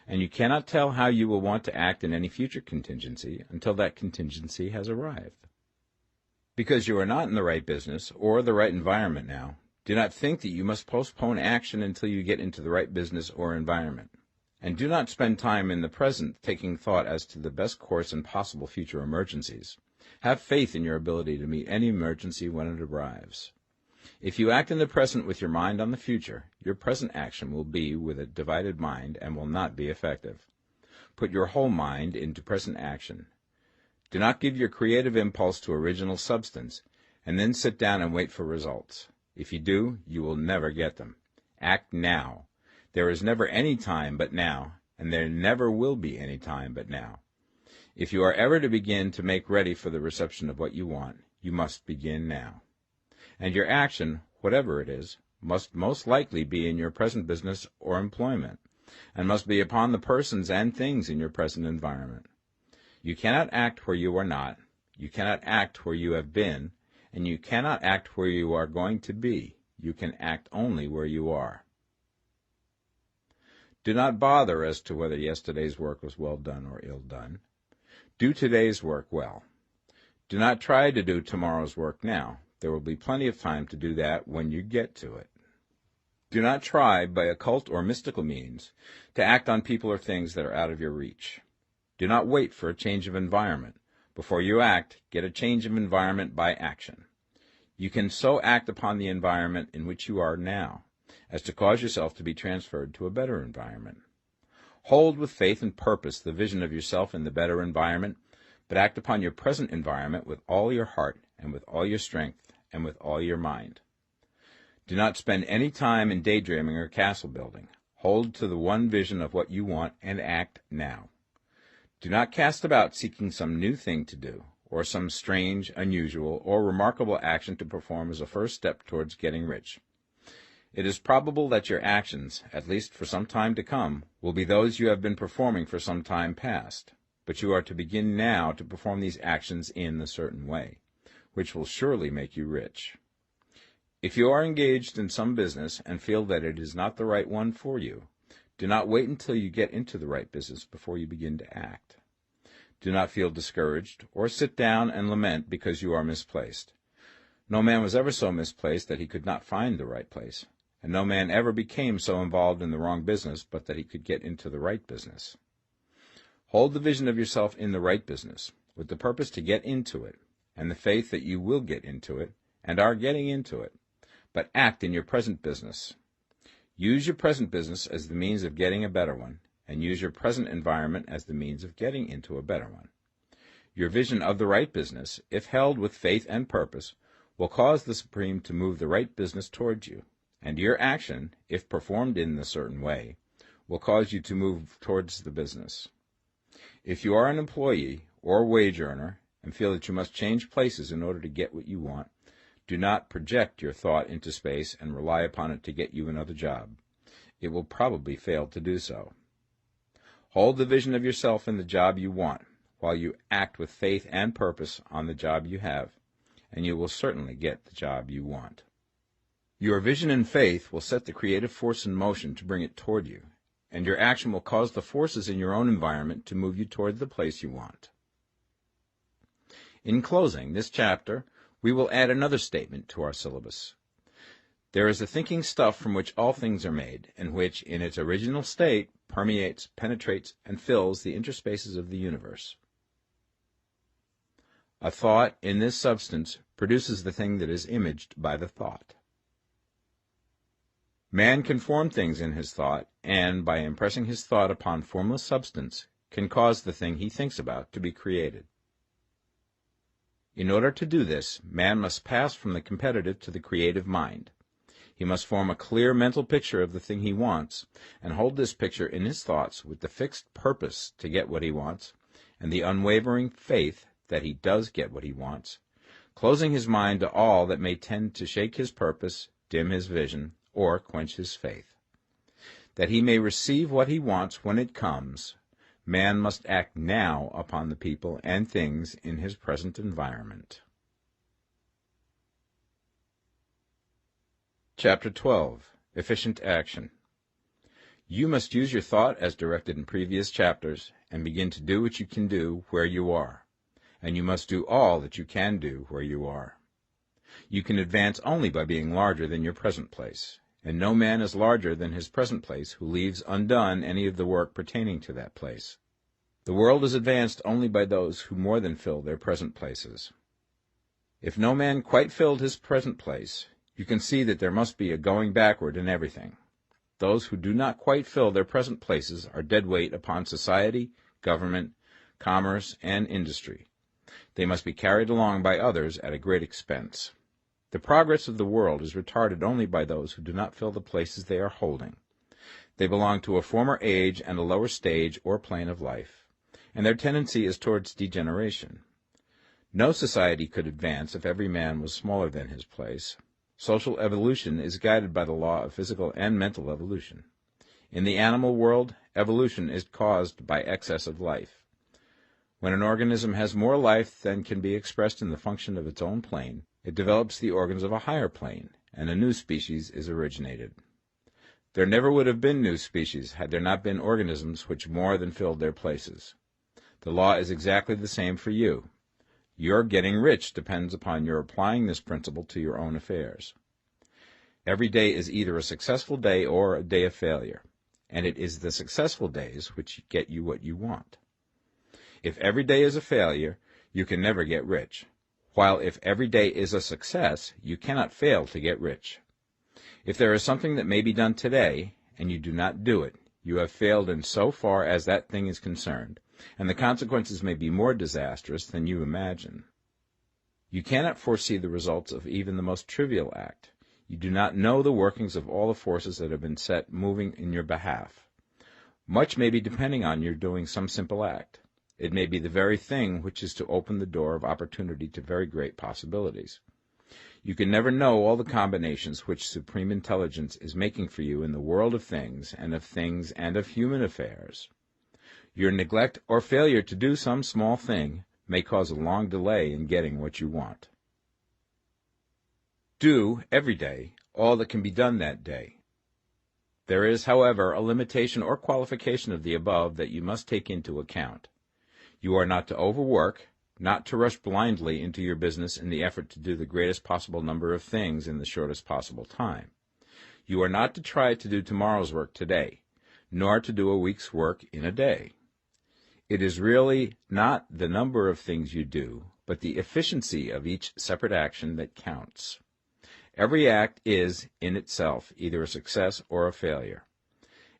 and you cannot tell how you will want to act in any future contingency until that contingency has arrived. Because you are not in the right business or the right environment now, do not think that you must postpone action until you get into the right business or environment. And do not spend time in the present taking thought as to the best course in possible future emergencies. Have faith in your ability to meet any emergency when it arrives. If you act in the present with your mind on the future, your present action will be with a divided mind and will not be effective. Put your whole mind into present action. Do not give your creative impulse to original substance, and then sit down and wait for results. If you do, you will never get them. Act now. There is never any time but now, and there never will be any time but now. If you are ever to begin to make ready for the reception of what you want, you must begin now. And your action, whatever it is, must most likely be in your present business or employment, and must be upon the persons and things in your present environment. You cannot act where you are not, you cannot act where you have been, and you cannot act where you are going to be. You can act only where you are. Do not bother as to whether yesterday's work was well done or ill done. Do today's work well. Do not try to do tomorrow's work now. There will be plenty of time to do that when you get to it. Do not try, by occult or mystical means, to act on people or things that are out of your reach. Do not wait for a change of environment. Before you act, get a change of environment by action. You can so act upon the environment in which you are now, as to cause yourself to be transferred to a better environment. Hold with faith and purpose the vision of yourself in the better environment, but act upon your present environment with all your heart and with all your strength and with all your mind. Do not spend any time in daydreaming or castle building. Hold to the one vision of what you want and act now. Do not cast about seeking some new thing to do, or some strange, unusual, or remarkable action to perform as a first step towards getting rich. It is probable that your actions, at least for some time to come, will be those you have been performing for some time past, but you are to begin now to perform these actions in a certain way, which will surely make you rich. If you are engaged in some business and feel that it is not the right one for you, do not wait until you get into the right business before you begin to act. Do not feel discouraged, or sit down and lament because you are misplaced. No man was ever so misplaced that he could not find the right place, and no man ever became so involved in the wrong business but that he could get into the right business. Hold the vision of yourself in the right business, with the purpose to get into it, and the faith that you will get into it, and are getting into it, but act in your present business. Use your present business as the means of getting a better one, and use your present environment as the means of getting into a better one. Your vision of the right business, if held with faith and purpose, will cause the Supreme to move the right business towards you, and your action, if performed in a certain way, will cause you to move towards the business. If you are an employee or wage earner and feel that you must change places in order to get what you want, do not project your thought into space and rely upon it to get you another job. It will probably fail to do so. Hold the vision of yourself in the job you want, while you act with faith and purpose on the job you have, and you will certainly get the job you want. Your vision and faith will set the creative force in motion to bring it toward you, and your action will cause the forces in your own environment to move you toward the place you want. In closing this chapter, we will add another statement to our syllabus. There is a thinking stuff from which all things are made, and which, in its original state, permeates, penetrates, and fills the interspaces of the universe. A thought in this substance produces the thing that is imaged by the thought. Man can form things in his thought, and, by impressing his thought upon formless substance, can cause the thing he thinks about to be created. In order to do this, man must pass from the competitive to the creative mind. He must form a clear mental picture of the thing he wants, and hold this picture in his thoughts with the fixed purpose to get what he wants, and the unwavering faith that he does get what he wants, closing his mind to all that may tend to shake his purpose, dim his vision, or quench his faith. That he may receive what he wants when it comes, man must act now upon the people and things in his present environment. Chapter 12. Efficient Action. You must use your thought as directed in previous chapters, and begin to do what you can do where you are, and you must do all that you can do where you are. You can advance only by being larger than your present place, and no man is larger than his present place who leaves undone any of the work pertaining to that place. The world is advanced only by those who more than fill their present places. If no man quite filled his present place, you can see that there must be a going backward in everything. Those who do not quite fill their present places are dead weight upon society, government, commerce, and industry. They must be carried along by others at a great expense. The progress of the world is retarded only by those who do not fill the places they are holding. They belong to a former age and a lower stage or plane of life, and their tendency is towards degeneration. No society could advance if every man was smaller than his place. Social evolution is guided by the law of physical and mental evolution. In the animal world, evolution is caused by excess of life. When an organism has more life than can be expressed in the function of its own plane, it develops the organs of a higher plane, and a new species is originated. There never would have been new species had there not been organisms which more than filled their places. The law is exactly the same for you. Your getting rich depends upon your applying this principle to your own affairs. Every day is either a successful day or a day of failure, and it is the successful days which get you what you want. If every day is a failure, you can never get rich, while if every day is a success, you cannot fail to get rich. If there is something that may be done today, and you do not do it, you have failed in so far as that thing is concerned, and the consequences may be more disastrous than you imagine. You cannot foresee the results of even the most trivial act. You do not know the workings of all the forces that have been set moving in your behalf. Much may be depending on your doing some simple act. It may be the very thing which is to open the door of opportunity to very great possibilities. You can never know all the combinations which supreme intelligence is making for you in the world of things and of human affairs. Your neglect or failure to do some small thing may cause a long delay in getting what you want. Do, every day, all that can be done that day. There is, however, a limitation or qualification of the above that you must take into account. You are not to overwork, not to rush blindly into your business in the effort to do the greatest possible number of things in the shortest possible time. You are not to try to do tomorrow's work today, nor to do a week's work in a day. It is really not the number of things you do, but the efficiency of each separate action that counts. Every act is, in itself, either a success or a failure.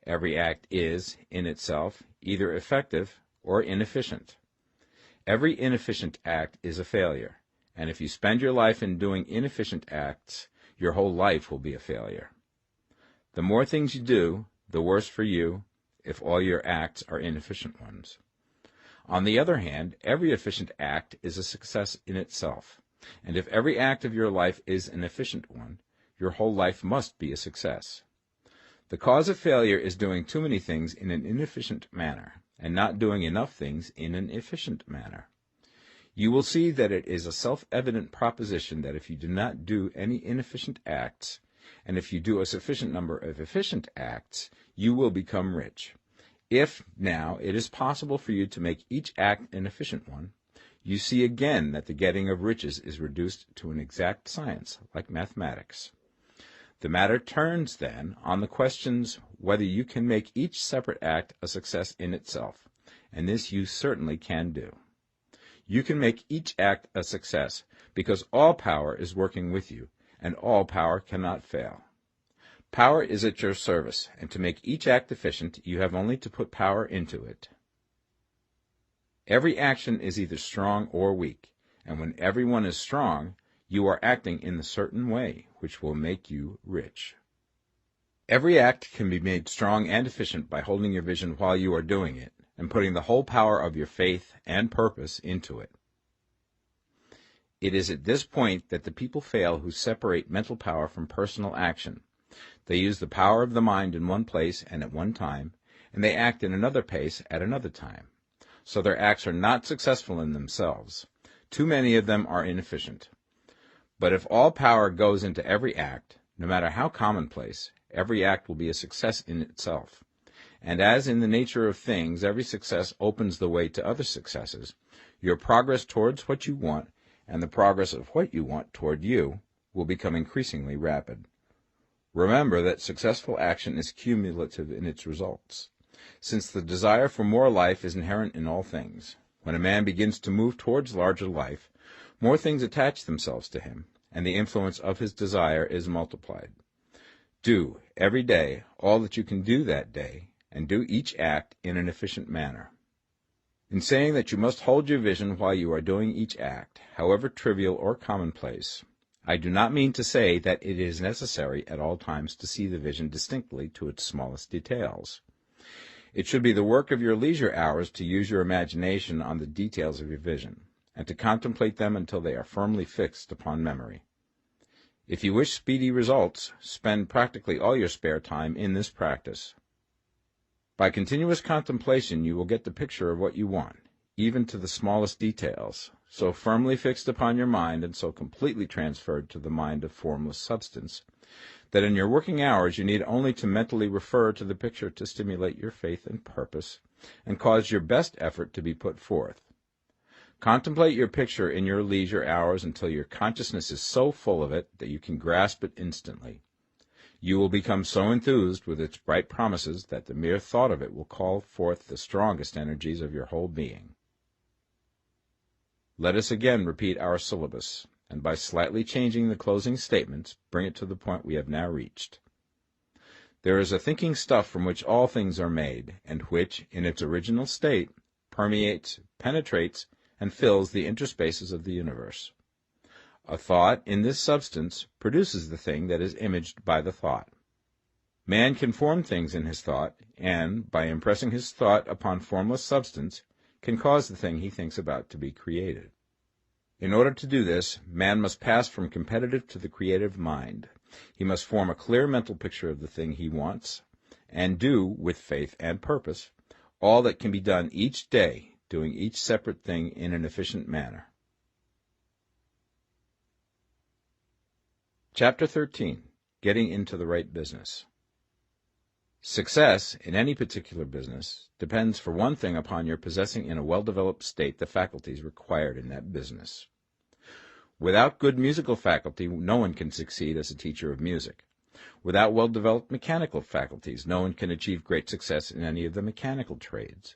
Every act is, in itself, either effective or inefficient. Every inefficient act is a failure, and if you spend your life in doing inefficient acts, your whole life will be a failure. The more things you do, the worse for you if all your acts are inefficient ones. On the other hand, every efficient act is a success in itself, and if every act of your life is an efficient one, your whole life must be a success. The cause of failure is doing too many things in an inefficient manner, and not doing enough things in an efficient manner. You will see that it is a self-evident proposition that if you do not do any inefficient acts, and if you do a sufficient number of efficient acts, you will become rich. If, now, it is possible for you to make each act an efficient one, you see again that the getting of riches is reduced to an exact science, like mathematics. The matter turns, then, on the questions whether you can make each separate act a success in itself, and this you certainly can do. You can make each act a success because all power is working with you, and all power cannot fail. Power is at your service, and to make each act efficient, you have only to put power into it. Every action is either strong or weak, and when every one is strong, you are acting in a certain way, which will make you rich. Every act can be made strong and efficient by holding your vision while you are doing it, and putting the whole power of your faith and purpose into it. It is at this point that the people fail who separate mental power from personal action. They use the power of the mind in one place and at one time, and they act in another place at another time. So their acts are not successful in themselves. Too many of them are inefficient. But if all power goes into every act, no matter how commonplace, every act will be a success in itself. And as in the nature of things, every success opens the way to other successes, your progress towards what you want and the progress of what you want toward you will become increasingly rapid. Remember that successful action is cumulative in its results, since the desire for more life is inherent in all things. When a man begins to move towards larger life, more things attach themselves to him, and the influence of his desire is multiplied. Do, every day, all that you can do that day, and do each act in an efficient manner. In saying that you must hold your vision while you are doing each act, however trivial or commonplace, I do not mean to say that it is necessary at all times to see the vision distinctly to its smallest details. It should be the work of your leisure hours to use your imagination on the details of your vision, and to contemplate them until they are firmly fixed upon memory. If you wish speedy results, spend practically all your spare time in this practice. By continuous contemplation you will get the picture of what you want, even to the smallest details, so firmly fixed upon your mind and so completely transferred to the mind of formless substance, that in your working hours you need only to mentally refer to the picture to stimulate your faith and purpose, and cause your best effort to be put forth. Contemplate your picture in your leisure hours until your consciousness is so full of it that you can grasp it instantly. You will become so enthused with its bright promises that the mere thought of it will call forth the strongest energies of your whole being. Let us again repeat our syllabus, and by slightly changing the closing statements, bring it to the point we have now reached. There is a thinking stuff from which all things are made, and which, in its original state, permeates, penetrates, and fills the interspaces of the universe. A thought in this substance produces the thing that is imaged by the thought. Man can form things in his thought, and, by impressing his thought upon formless substance, can cause the thing he thinks about to be created. In order to do this, man must pass from competitive to the creative mind. He must form a clear mental picture of the thing he wants, and do, with faith and purpose, all that can be done each day, doing each separate thing in an efficient manner. Chapter 13. Getting into the right business. Success in any particular business depends for one thing upon your possessing in a well-developed state the faculties required in that business. Without good musical faculty, no one can succeed as a teacher of music. Without well-developed mechanical faculties, no one can achieve great success in any of the mechanical trades.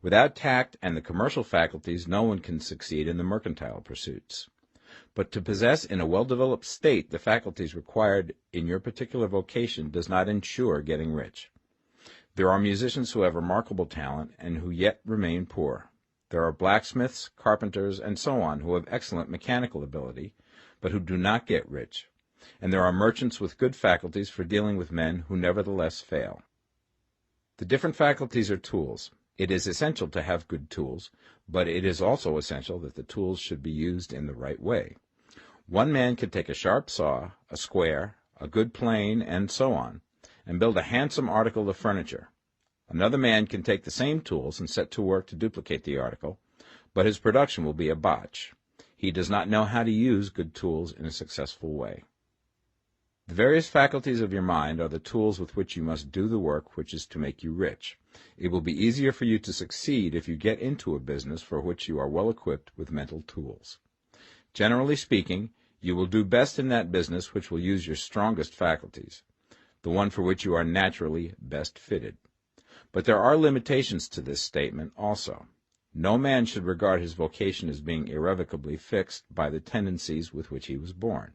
Without tact and the commercial faculties, no one can succeed in the mercantile pursuits. But to possess in a well-developed state the faculties required in your particular vocation does not ensure getting rich. There are musicians who have remarkable talent and who yet remain poor. There are blacksmiths, carpenters, and so on who have excellent mechanical ability, but who do not get rich. And there are merchants with good faculties for dealing with men who nevertheless fail. The different faculties are tools. It is essential to have good tools, but it is also essential that the tools should be used in the right way. One man can take a sharp saw, a square, a good plane, and so on, and build a handsome article of furniture. Another man can take the same tools and set to work to duplicate the article, but his production will be a botch. He does not know how to use good tools in a successful way. The various faculties of your mind are the tools with which you must do the work which is to make you rich. It will be easier for you to succeed if you get into a business for which you are well equipped with mental tools. Generally speaking, you will do best in that business which will use your strongest faculties, the one for which you are naturally best fitted. But there are limitations to this statement also. No man should regard his vocation as being irrevocably fixed by the tendencies with which he was born.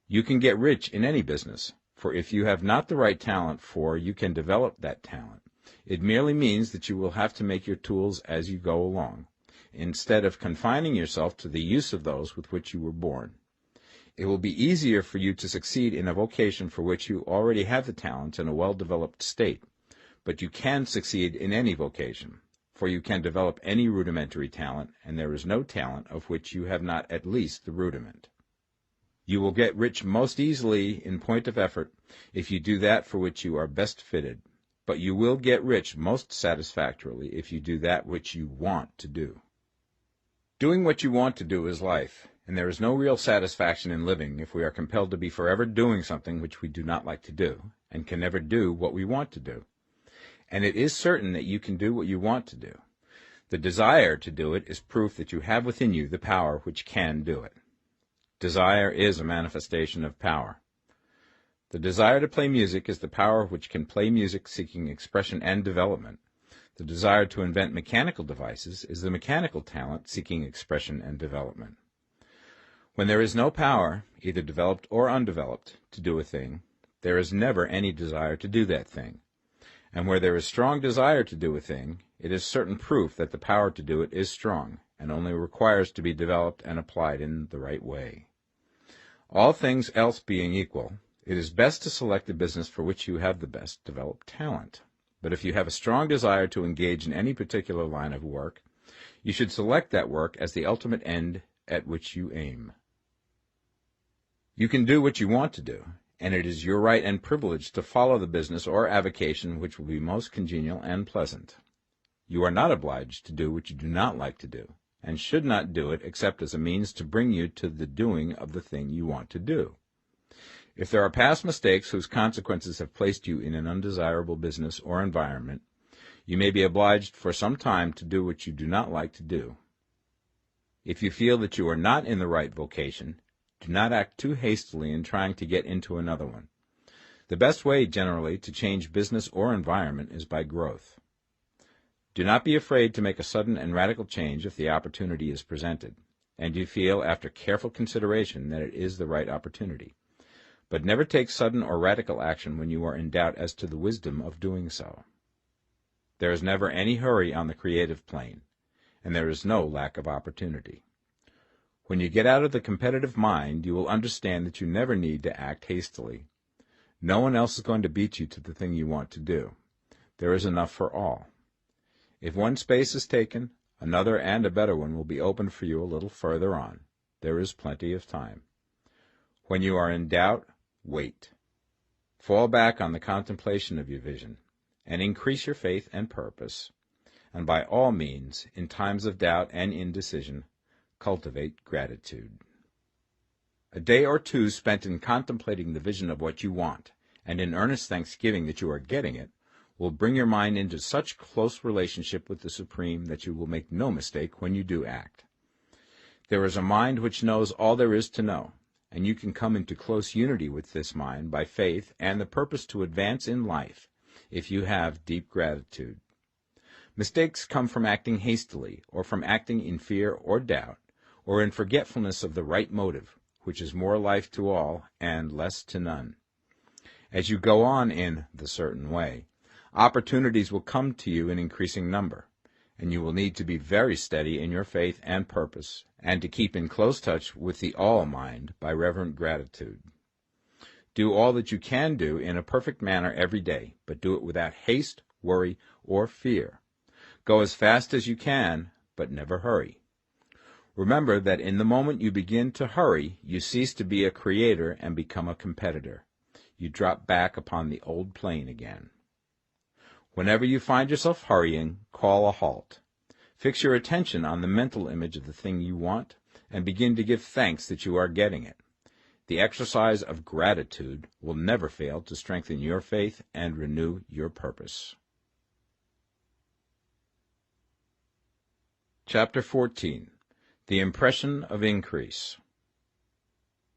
You can get rich in any business, for if you have not the right talent you can develop that talent. It merely means that you will have to make your tools as you go along, instead of confining yourself to the use of those with which you were born. It will be easier for you to succeed in a vocation for which you already have the talent in a well-developed state, but you can succeed in any vocation, for you can develop any rudimentary talent, and there is no talent of which you have not at least the rudiment. You will get rich most easily in point of effort if you do that for which you are best fitted, but you will get rich most satisfactorily if you do that which you want to do. Doing what you want to do is life, and there is no real satisfaction in living if we are compelled to be forever doing something which we do not like to do, and can never do what we want to do. And it is certain that you can do what you want to do. The desire to do it is proof that you have within you the power which can do it. Desire is a manifestation of power. The desire to play music is the power which can play music seeking expression and development. The desire to invent mechanical devices is the mechanical talent seeking expression and development. When there is no power, either developed or undeveloped, to do a thing, there is never any desire to do that thing. And where there is strong desire to do a thing, it is certain proof that the power to do it is strong, and only requires to be developed and applied in the right way. All things else being equal, it is best to select the business for which you have the best developed talent. But if you have a strong desire to engage in any particular line of work, you should select that work as the ultimate end at which you aim. You can do what you want to do, and it is your right and privilege to follow the business or avocation which will be most congenial and pleasant. You are not obliged to do what you do not like to do, and should not do it except as a means to bring you to the doing of the thing you want to do. If there are past mistakes whose consequences have placed you in an undesirable business or environment, you may be obliged for some time to do what you do not like to do. If you feel that you are not in the right vocation, do not act too hastily in trying to get into another one. The best way, generally, to change business or environment is by growth. Do not be afraid to make a sudden and radical change if the opportunity is presented, and you feel after careful consideration that it is the right opportunity. But never take sudden or radical action when you are in doubt as to the wisdom of doing so. There is never any hurry on the creative plane, and there is no lack of opportunity. When you get out of the competitive mind, you will understand that you never need to act hastily. No one else is going to beat you to the thing you want to do. There is enough for all. If one space is taken, another and a better one will be opened for you a little further on. There is plenty of time. When you are in doubt, wait. Fall back on the contemplation of your vision, and increase your faith and purpose. And by all means, in times of doubt and indecision, cultivate gratitude. A day or two spent in contemplating the vision of what you want, and in earnest thanksgiving that you are getting it, will bring your mind into such close relationship with the Supreme that you will make no mistake when you do act. There is a mind which knows all there is to know, and you can come into close unity with this mind by faith and the purpose to advance in life, if you have deep gratitude. Mistakes come from acting hastily, or from acting in fear or doubt, or in forgetfulness of the right motive, which is more life to all and less to none. As you go on in the certain way, opportunities will come to you in increasing number, and you will need to be very steady in your faith and purpose, and to keep in close touch with the all-mind by reverent gratitude. Do all that you can do in a perfect manner every day, but do it without haste, worry, or fear. Go as fast as you can, but never hurry. Remember that in the moment you begin to hurry, you cease to be a creator and become a competitor. You drop back upon the old plane again. Whenever you find yourself hurrying, call a halt. Fix your attention on the mental image of the thing you want, and begin to give thanks that you are getting it. The exercise of gratitude will never fail to strengthen your faith and renew your purpose. Chapter 14. The Impression of Increase.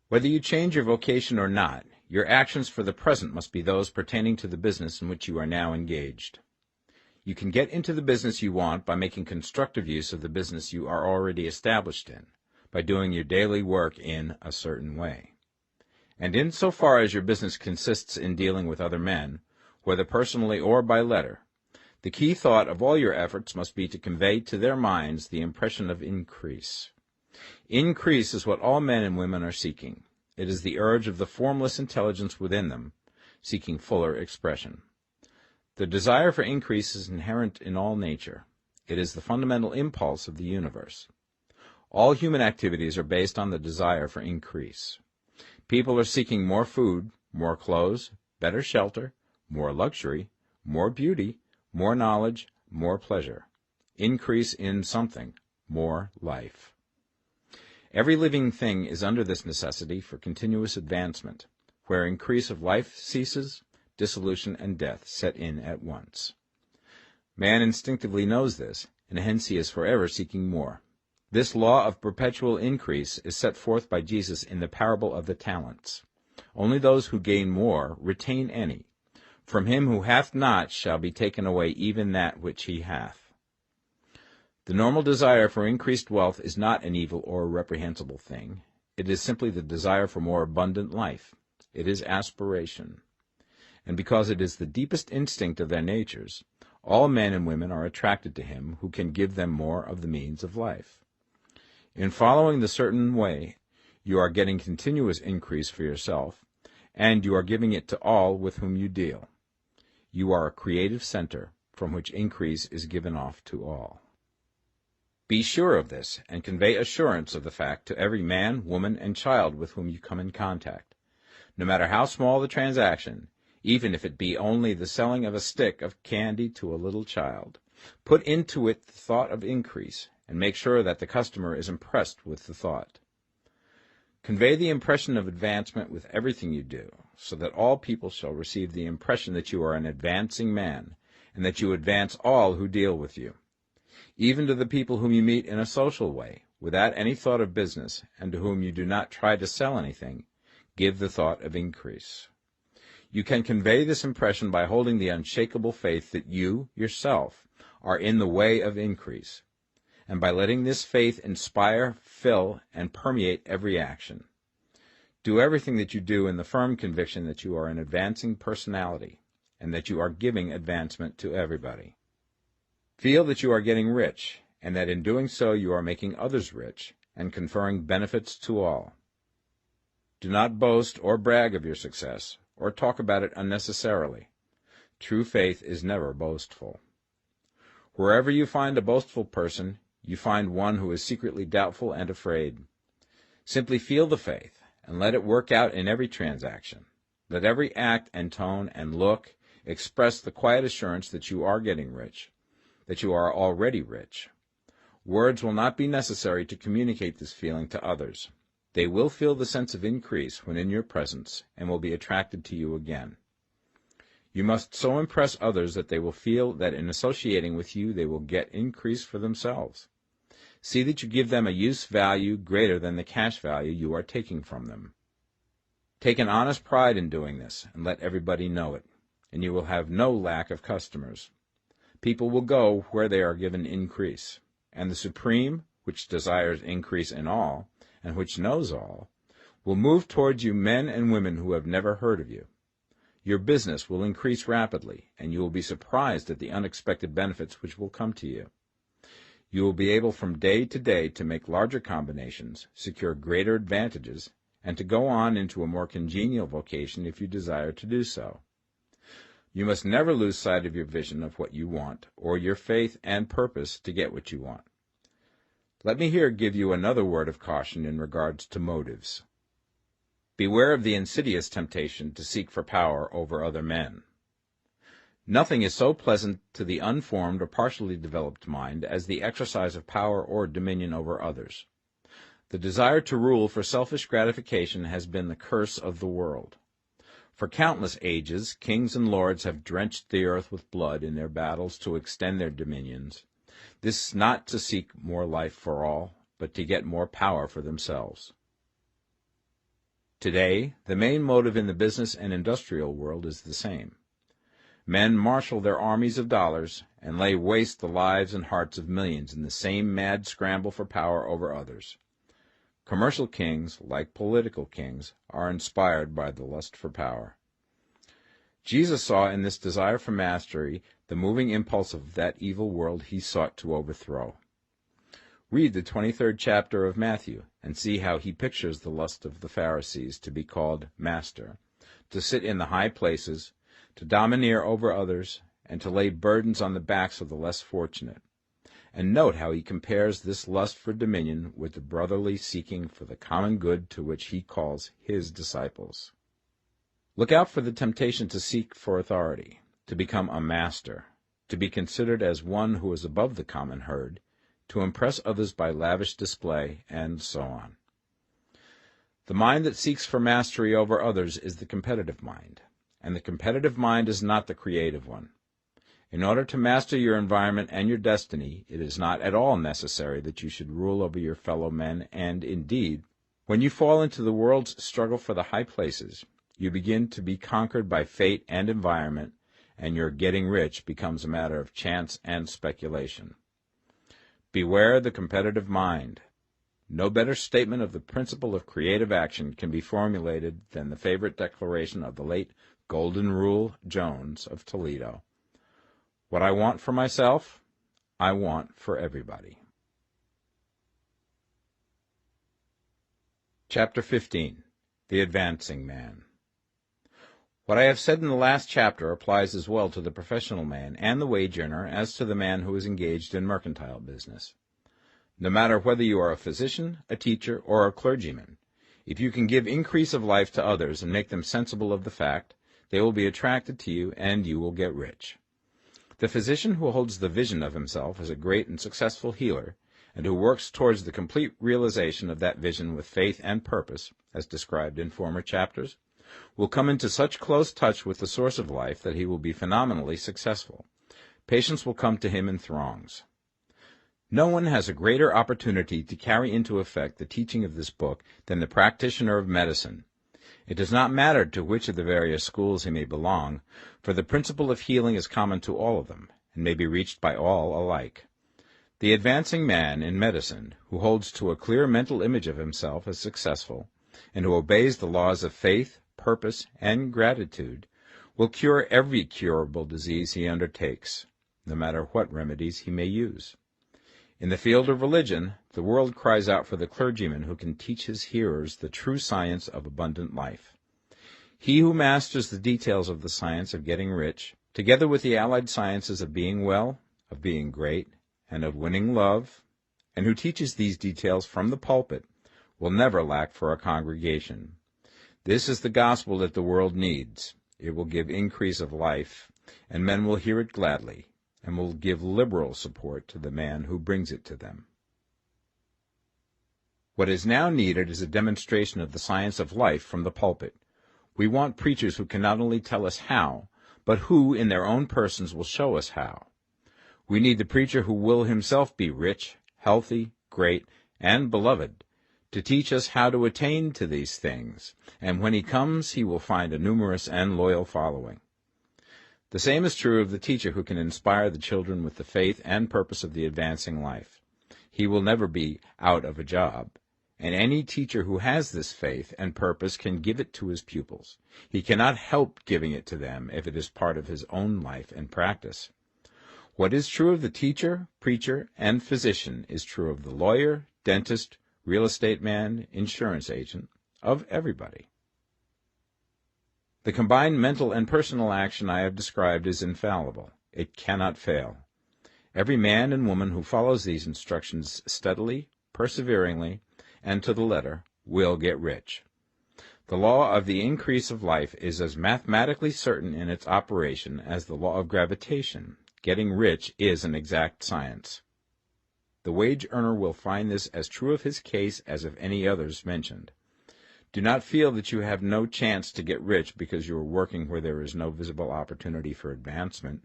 Whether you change your vocation or not, your actions for the present must be those pertaining to the business in which you are now engaged. You can get into the business you want by making constructive use of the business you are already established in, by doing your daily work in a certain way. And in so far as your business consists in dealing with other men, whether personally or by letter, the key thought of all your efforts must be to convey to their minds the impression of increase. Increase is what all men and women are seeking. It is the urge of the formless intelligence within them, seeking fuller expression. The desire for increase is inherent in all nature. It is the fundamental impulse of the universe. All human activities are based on the desire for increase. People are seeking more food, more clothes, better shelter, more luxury, more beauty, more knowledge, more pleasure. Increase in something, more life. Every living thing is under this necessity for continuous advancement. Where increase of life ceases, dissolution and death set in at once. Man instinctively knows this, and hence he is forever seeking more. This law of perpetual increase is set forth by Jesus in the parable of the talents. Only those who gain more retain any. From him who hath not shall be taken away even that which he hath. The normal desire for increased wealth is not an evil or a reprehensible thing. It is simply the desire for more abundant life. It is aspiration. And because it is the deepest instinct of their natures, all men and women are attracted to him who can give them more of the means of life. In following the certain way, you are getting continuous increase for yourself, and you are giving it to all with whom you deal. You are a creative center from which increase is given off to all. Be sure of this, and convey assurance of the fact to every man, woman, and child with whom you come in contact. No matter how small the transaction, even if it be only the selling of a stick of candy to a little child, put into it the thought of increase, and make sure that the customer is impressed with the thought. Convey the impression of advancement with everything you do, so that all people shall receive the impression that you are an advancing man, and that you advance all who deal with you. Even to the people whom you meet in a social way, without any thought of business, and to whom you do not try to sell anything, give the thought of increase. You can convey this impression by holding the unshakable faith that you, yourself, are in the way of increase, and by letting this faith inspire, fill, and permeate every action. Do everything that you do in the firm conviction that you are an advancing personality, and that you are giving advancement to everybody. Feel that you are getting rich, and that in doing so you are making others rich, and conferring benefits to all. Do not boast or brag of your success, or talk about it unnecessarily. True faith is never boastful. Wherever you find a boastful person, you find one who is secretly doubtful and afraid. Simply feel the faith, and let it work out in every transaction. Let every act and tone and look express the quiet assurance that you are getting rich, that you are already rich. Words will not be necessary to communicate this feeling to others. They will feel the sense of increase when in your presence, and will be attracted to you again. You must so impress others that they will feel that in associating with you they will get increase for themselves. See that you give them a use value greater than the cash value you are taking from them. Take an honest pride in doing this, and let everybody know it, and you will have no lack of customers. People will go where they are given increase, and the Supreme, which desires increase in all, and which knows all, will move towards you men and women who have never heard of you. Your business will increase rapidly, and you will be surprised at the unexpected benefits which will come to you. You will be able from day to day to make larger combinations, secure greater advantages, and to go on into a more congenial vocation if you desire to do so. You must never lose sight of your vision of what you want, or your faith and purpose to get what you want. Let me here give you another word of caution in regards to motives. Beware of the insidious temptation to seek for power over other men. Nothing is so pleasant to the unformed or partially developed mind as the exercise of power or dominion over others. The desire to rule for selfish gratification has been the curse of the world. For countless ages, kings and lords have drenched the earth with blood in their battles to extend their dominions, this not to seek more life for all, but to get more power for themselves. Today, the main motive in the business and industrial world is the same. Men marshal their armies of dollars and lay waste the lives and hearts of millions in the same mad scramble for power over others. Commercial kings, like political kings, are inspired by the lust for power. Jesus saw in this desire for mastery the moving impulse of that evil world he sought to overthrow. Read the 23rd chapter of Matthew and see how he pictures the lust of the Pharisees to be called master, to sit in the high places, to domineer over others, and to lay burdens on the backs of the less fortunate. And note how he compares this lust for dominion with the brotherly seeking for the common good to which he calls his disciples. Look out for the temptation to seek for authority, to become a master, to be considered as one who is above the common herd, to impress others by lavish display, and so on. The mind that seeks for mastery over others is the competitive mind, and the competitive mind is not the creative one. In order to master your environment and your destiny, it is not at all necessary that you should rule over your fellow men, and, indeed, when you fall into the world's struggle for the high places, you begin to be conquered by fate and environment, and your getting rich becomes a matter of chance and speculation. Beware the competitive mind. No better statement of the principle of creative action can be formulated than the favorite declaration of the late Golden Rule Jones of Toledo. What I want for myself, I want for everybody. Chapter 15. The Advancing Man. What I have said in the last chapter applies as well to the professional man and the wage earner as to the man who is engaged in mercantile business. No matter whether you are a physician, a teacher, or a clergyman, if you can give increase of life to others and make them sensible of the fact, they will be attracted to you and you will get rich. The physician who holds the vision of himself as a great and successful healer, and who works towards the complete realization of that vision with faith and purpose, as described in former chapters, will come into such close touch with the source of life that he will be phenomenally successful. Patients will come to him in throngs. No one has a greater opportunity to carry into effect the teaching of this book than the practitioner of medicine. It does not matter to which of the various schools he may belong, for the principle of healing is common to all of them, and may be reached by all alike. The advancing man in medicine, who holds to a clear mental image of himself as successful, and who obeys the laws of faith, purpose, and gratitude, will cure every curable disease he undertakes, no matter what remedies he may use. In the field of religion, the world cries out for the clergyman who can teach his hearers the true science of abundant life. He who masters the details of the science of getting rich, together with the allied sciences of being well, of being great, and of winning love, and who teaches these details from the pulpit, will never lack for a congregation. This is the gospel that the world needs. It will give increase of life, and men will hear it gladly, and will give liberal support to the man who brings it to them. What is now needed is a demonstration of the science of life from the pulpit. We want preachers who can not only tell us how, but who, in their own persons, will show us how. We need the preacher who will himself be rich, healthy, great, and beloved, to teach us how to attain to these things, and when he comes he will find a numerous and loyal following. The same is true of the teacher who can inspire the children with the faith and purpose of the advancing life. He will never be out of a job, and any teacher who has this faith and purpose can give it to his pupils. He cannot help giving it to them if it is part of his own life and practice. What is true of the teacher, preacher, and physician is true of the lawyer, dentist, real estate man, insurance agent, of everybody. The combined mental and personal action I have described is infallible. It cannot fail. Every man and woman who follows these instructions steadily, perseveringly, and to the letter will get rich. The law of the increase of life is as mathematically certain in its operation as the law of gravitation. Getting rich is an exact science. The wage earner will find this as true of his case as of any others mentioned. Do not feel that you have no chance to get rich because you are working where there is no visible opportunity for advancement,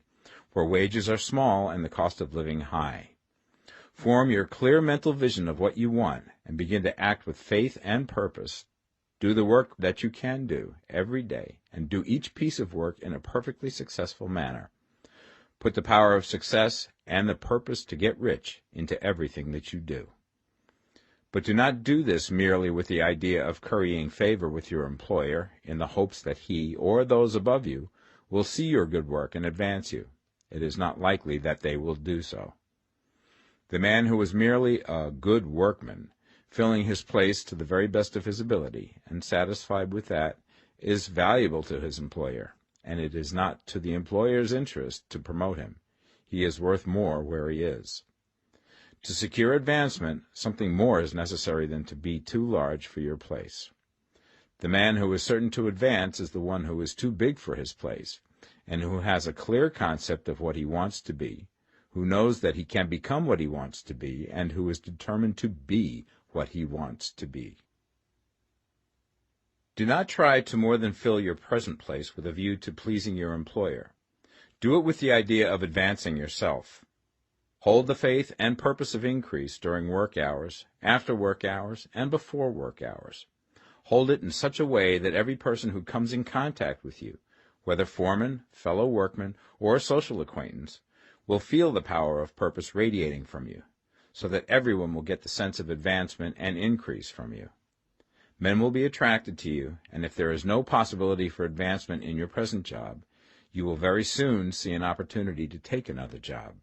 where wages are small and the cost of living high. Form your clear mental vision of what you want and begin to act with faith and purpose. Do the work that you can do every day, and do each piece of work in a perfectly successful manner. Put the power of success and the purpose to get rich into everything that you do. But do not do this merely with the idea of currying favor with your employer in the hopes that he or those above you will see your good work and advance you. It is not likely that they will do so. The man who is merely a good workman, filling his place to the very best of his ability, and satisfied with that, is valuable to his employer, and it is not to the employer's interest to promote him. He is worth more where he is. To secure advancement, something more is necessary than to be too large for your place. The man who is certain to advance is the one who is too big for his place, and who has a clear concept of what he wants to be, who knows that he can become what he wants to be, and who is determined to be what he wants to be. Do not try to more than fill your present place with a view to pleasing your employer. Do it with the idea of advancing yourself. Hold the faith and purpose of increase during work hours, after work hours, and before work hours. Hold it in such a way that every person who comes in contact with you, whether foreman, fellow workman, or social acquaintance, will feel the power of purpose radiating from you, so that everyone will get the sense of advancement and increase from you. Men will be attracted to you, and if there is no possibility for advancement in your present job, you will very soon see an opportunity to take another job.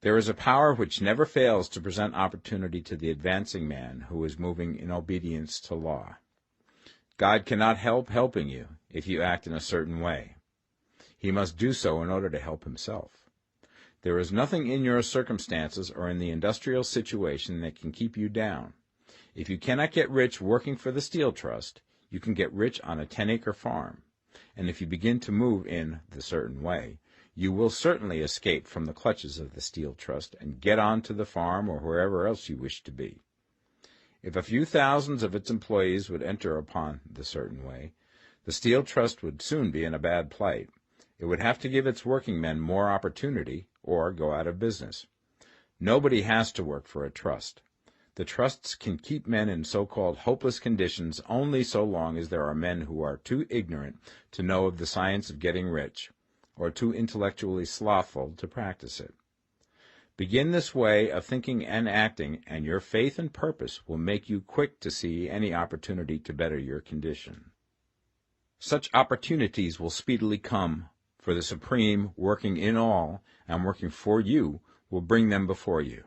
There is a power which never fails to present opportunity to the advancing man who is moving in obedience to law. God cannot help helping you if you act in a certain way. He must do so in order to help himself. There is nothing in your circumstances or in the industrial situation that can keep you down. If you cannot get rich working for the Steel Trust, you can get rich on a 10-acre farm. And if you begin to move in the certain way, you will certainly escape from the clutches of the Steel Trust and get on to the farm or wherever else you wish to be. If a few thousands of its employees would enter upon the certain way, the Steel Trust would soon be in a bad plight. It would have to give its working men more opportunity or go out of business. Nobody has to work for a trust. The trusts can keep men in so-called hopeless conditions only so long as there are men who are too ignorant to know of the science of getting rich, or too intellectually slothful to practice it. Begin this way of thinking and acting, and your faith and purpose will make you quick to see any opportunity to better your condition. Such opportunities will speedily come, for the Supreme, working in all and working for you, will bring them before you.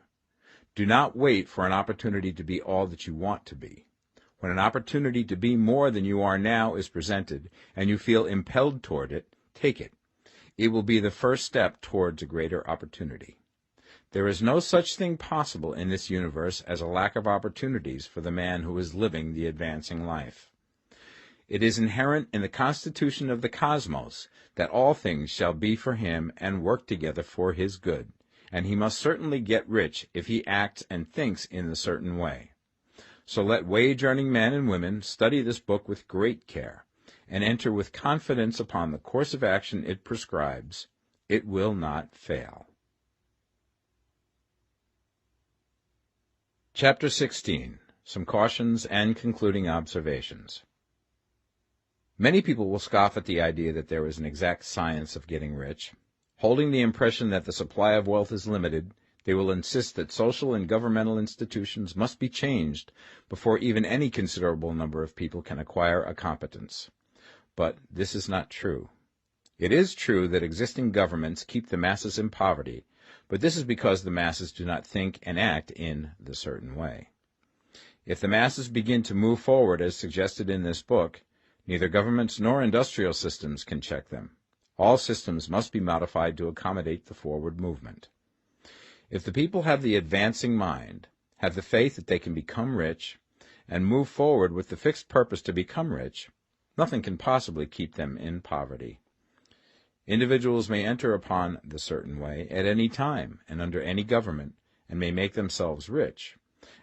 Do not wait for an opportunity to be all that you want to be. When an opportunity to be more than you are now is presented, and you feel impelled toward it, take it. It will be the first step towards a greater opportunity. There is no such thing possible in this universe as a lack of opportunities for the man who is living the advancing life. It is inherent in the constitution of the cosmos that all things shall be for him and work together for his good, and he must certainly get rich if he acts and thinks in a certain way. So let wage-earning men and women study this book with great care, and enter with confidence upon the course of action it prescribes. It will not fail. Chapter 16. Some Cautions and Concluding Observations. Many people will scoff at the idea that there is an exact science of getting rich. Holding the impression that the supply of wealth is limited, they will insist that social and governmental institutions must be changed before even any considerable number of people can acquire a competence. But this is not true. It is true that existing governments keep the masses in poverty, but this is because the masses do not think and act in the certain way. If the masses begin to move forward as suggested in this book, neither governments nor industrial systems can check them. All systems must be modified to accommodate the forward movement. If the people have the advancing mind, have the faith that they can become rich, and move forward with the fixed purpose to become rich, nothing can possibly keep them in poverty. Individuals may enter upon the certain way at any time and under any government, and may make themselves rich.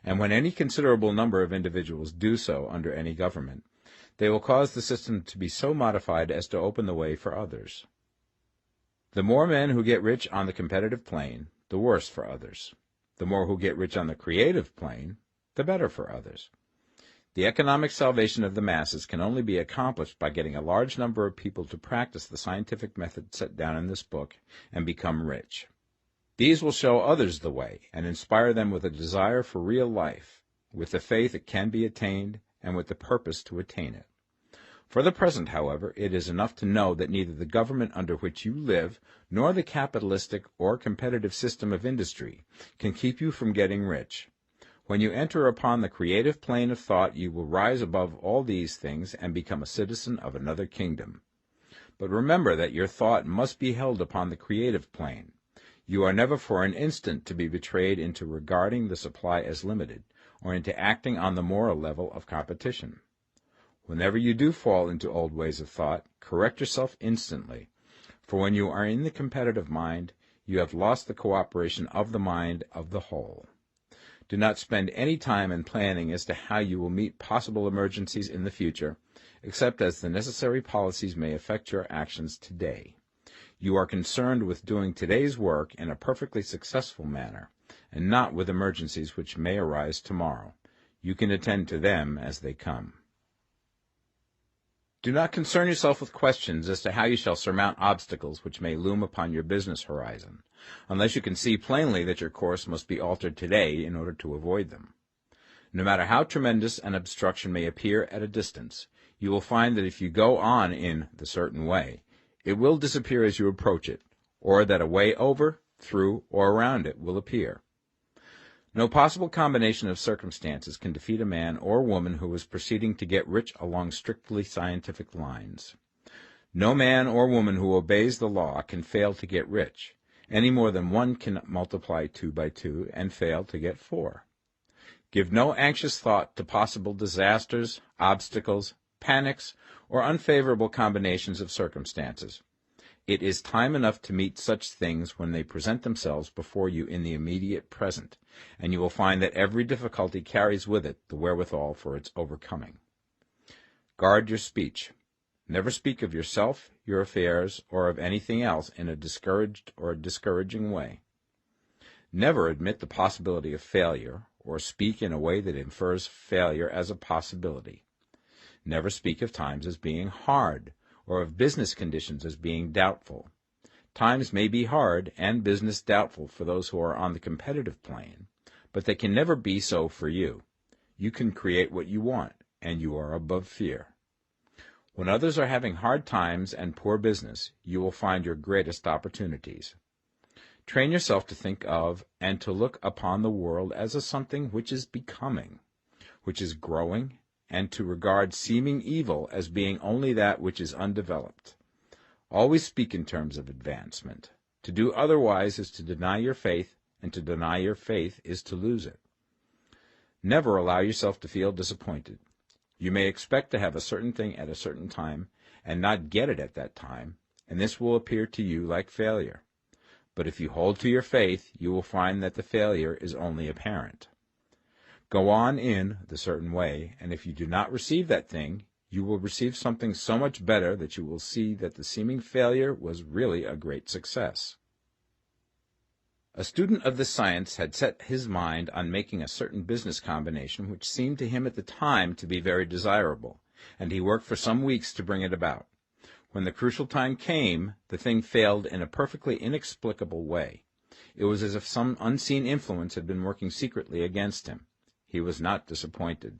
And when any considerable number of individuals do so under any government, they will cause the system to be so modified as to open the way for others. The more men who get rich on the competitive plane, the worse for others. The more who get rich on the creative plane, the better for others. The economic salvation of the masses can only be accomplished by getting a large number of people to practice the scientific method set down in this book and become rich. These will show others the way and inspire them with a desire for real life, with the faith it can be attained, and with the purpose to attain it. For the present, however, it is enough to know that neither the government under which you live nor the capitalistic or competitive system of industry can keep you from getting rich. When you enter upon the creative plane of thought, you will rise above all these things and become a citizen of another kingdom. But remember that your thought must be held upon the creative plane. You are never for an instant to be betrayed into regarding the supply as limited, or into acting on the moral level of competition. Whenever you do fall into old ways of thought, correct yourself instantly, for when you are in the competitive mind, you have lost the cooperation of the mind of the whole. Do not spend any time in planning as to how you will meet possible emergencies in the future, except as the necessary policies may affect your actions today. You are concerned with doing today's work in a perfectly successful manner, and not with emergencies which may arise tomorrow. You can attend to them as they come. Do not concern yourself with questions as to how you shall surmount obstacles which may loom upon your business horizon, unless you can see plainly that your course must be altered today in order to avoid them. No matter how tremendous an obstruction may appear at a distance, you will find that if you go on in the certain way, it will disappear as you approach it, or that a way over, through, or around it will appear. No possible combination of circumstances can defeat a man or woman who is proceeding to get rich along strictly scientific lines. No man or woman who obeys the law can fail to get rich, any more than one can multiply 2 by 2 and fail to get 4. Give no anxious thought to possible disasters, obstacles, panics, or unfavorable combinations of circumstances. It is time enough to meet such things when they present themselves before you in the immediate present, and you will find that every difficulty carries with it the wherewithal for its overcoming. Guard your speech. Never speak of yourself, your affairs, or of anything else in a discouraged or discouraging way. Never admit the possibility of failure, or speak in a way that infers failure as a possibility. Never speak of times as being hard, or of business conditions as being doubtful. Times may be hard and business doubtful for those who are on the competitive plane, but they can never be so for you. You can create what you want, and you are above fear. When others are having hard times and poor business, you will find your greatest opportunities. Train yourself to think of and to look upon the world as a something which is becoming, which is growing, and to regard seeming evil as being only that which is undeveloped. Always speak in terms of advancement. To do otherwise is to deny your faith, and to deny your faith is to lose it. Never allow yourself to feel disappointed. You may expect to have a certain thing at a certain time, and not get it at that time, and this will appear to you like failure. But if you hold to your faith, you will find that the failure is only apparent. Go on in the certain way, and if you do not receive that thing, you will receive something so much better that you will see that the seeming failure was really a great success. A student of this science had set his mind on making a certain business combination which seemed to him at the time to be very desirable, and he worked for some weeks to bring it about. When the crucial time came, the thing failed in a perfectly inexplicable way. It was as if some unseen influence had been working secretly against him. He was not disappointed.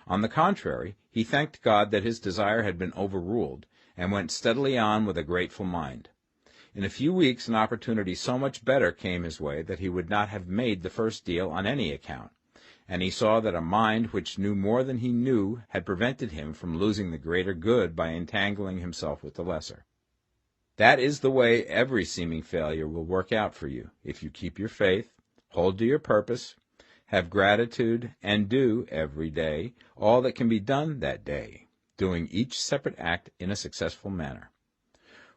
On the contrary, he thanked God that his desire had been overruled, and went steadily on with a grateful mind. In a few weeks an opportunity so much better came his way that he would not have made the first deal on any account, and he saw that a mind which knew more than he knew had prevented him from losing the greater good by entangling himself with the lesser. That is the way every seeming failure will work out for you, if you keep your faith, hold to your purpose, have gratitude, and do, every day, all that can be done that day, doing each separate act in a successful manner.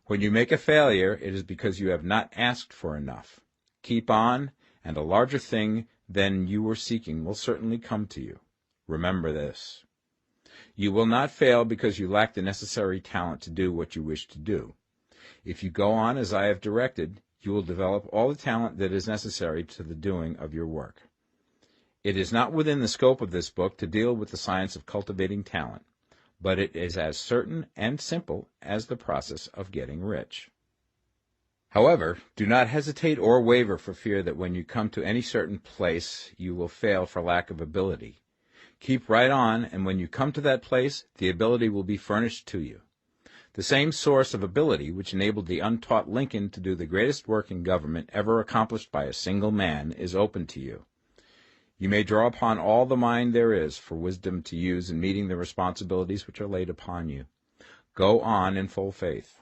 When you make a failure, it is because you have not asked for enough. Keep on, and a larger thing than you were seeking will certainly come to you. Remember this. You will not fail because you lack the necessary talent to do what you wish to do. If you go on as I have directed, you will develop all the talent that is necessary to the doing of your work. It is not within the scope of this book to deal with the science of cultivating talent, but it is as certain and simple as the process of getting rich. However, do not hesitate or waver for fear that when you come to any certain place you will fail for lack of ability. Keep right on, and when you come to that place, the ability will be furnished to you. The same source of ability which enabled the untaught Lincoln to do the greatest work in government ever accomplished by a single man is open to you. You may draw upon all the mind there is for wisdom to use in meeting the responsibilities which are laid upon you. Go on in full faith.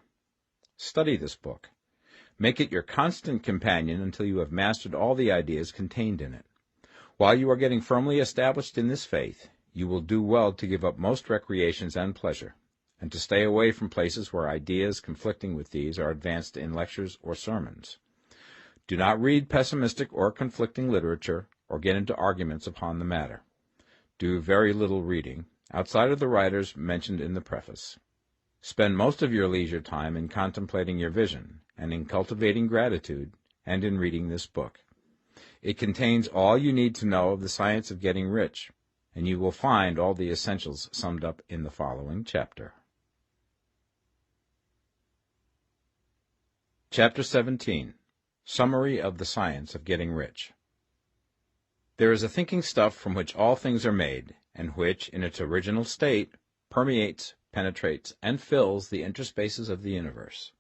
Study this book. Make it your constant companion until you have mastered all the ideas contained in it. While you are getting firmly established in this faith, you will do well to give up most recreations and pleasure, and to stay away from places where ideas conflicting with these are advanced in lectures or sermons. Do not read pessimistic or conflicting literature, or get into arguments upon the matter. Do very little reading, outside of the writers mentioned in the preface. Spend most of your leisure time in contemplating your vision, and in cultivating gratitude, and in reading this book. It contains all you need to know of the science of getting rich, and you will find all the essentials summed up in the following chapter. Chapter 17. Summary of the Science of Getting Rich. There is a thinking stuff from which all things are made, and which, in its original state, permeates, penetrates, and fills the interspaces of the universe.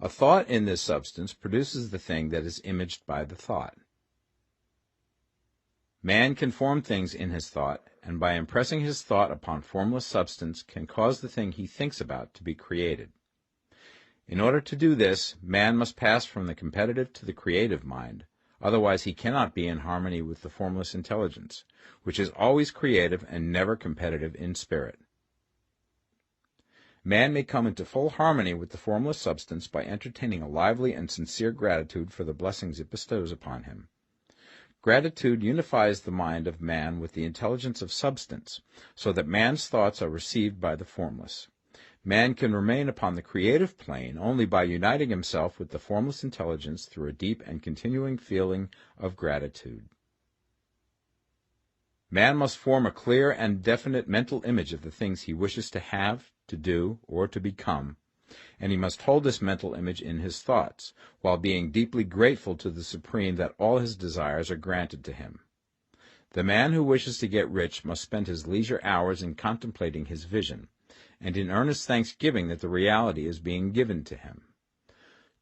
A thought in this substance produces the thing that is imaged by the thought. Man can form things in his thought, and by impressing his thought upon formless substance can cause the thing he thinks about to be created. In order to do this, man must pass from the competitive to the creative mind, otherwise he cannot be in harmony with the formless intelligence, which is always creative and never competitive in spirit. Man may come into full harmony with the formless substance by entertaining a lively and sincere gratitude for the blessings it bestows upon him. Gratitude unifies the mind of man with the intelligence of substance, so that man's thoughts are received by the formless. Man can remain upon the creative plane only by uniting himself with the formless intelligence through a deep and continuing feeling of gratitude. Man must form a clear and definite mental image of the things he wishes to have, to do, or to become, and he must hold this mental image in his thoughts, while being deeply grateful to the Supreme that all his desires are granted to him. The man who wishes to get rich must spend his leisure hours in contemplating his vision, and in earnest thanksgiving that the reality is being given to him.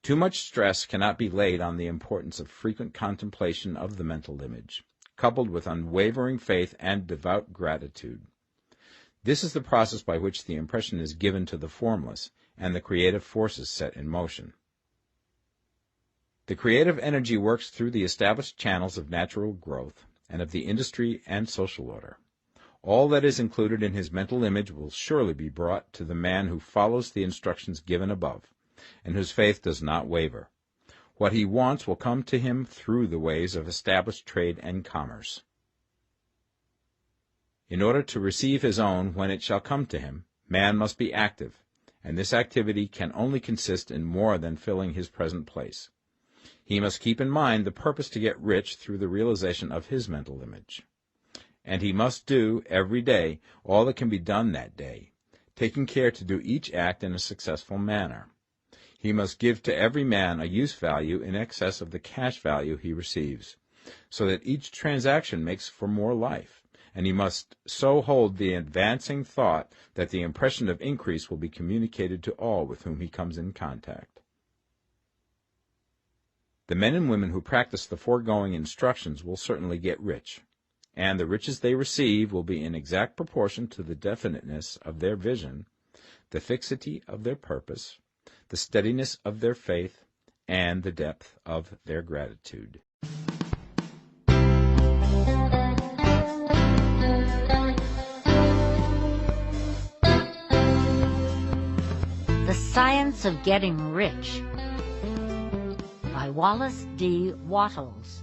Too much stress cannot be laid on the importance of frequent contemplation of the mental image, coupled with unwavering faith and devout gratitude. This is the process by which the impression is given to the formless, and the creative forces set in motion. The creative energy works through the established channels of natural growth, and of the industry and social order. All that is included in his mental image will surely be brought to the man who follows the instructions given above, and whose faith does not waver. What he wants will come to him through the ways of established trade and commerce. In order to receive his own when it shall come to him, man must be active, and this activity can only consist in more than filling his present place. He must keep in mind the purpose to get rich through the realization of his mental image. and he must do, every day, all that can be done that day, taking care to do each act in a successful manner. He must give to every man a use value in excess of the cash value he receives, so that each transaction makes for more life, and he must so hold the advancing thought that the impression of increase will be communicated to all with whom he comes in contact. The men and women who practice the foregoing instructions will certainly get rich, and the riches they receive will be in exact proportion to the definiteness of their vision, the fixity of their purpose, the steadiness of their faith, and the depth of their gratitude. The Science of Getting Rich by Wallace D. Wattles.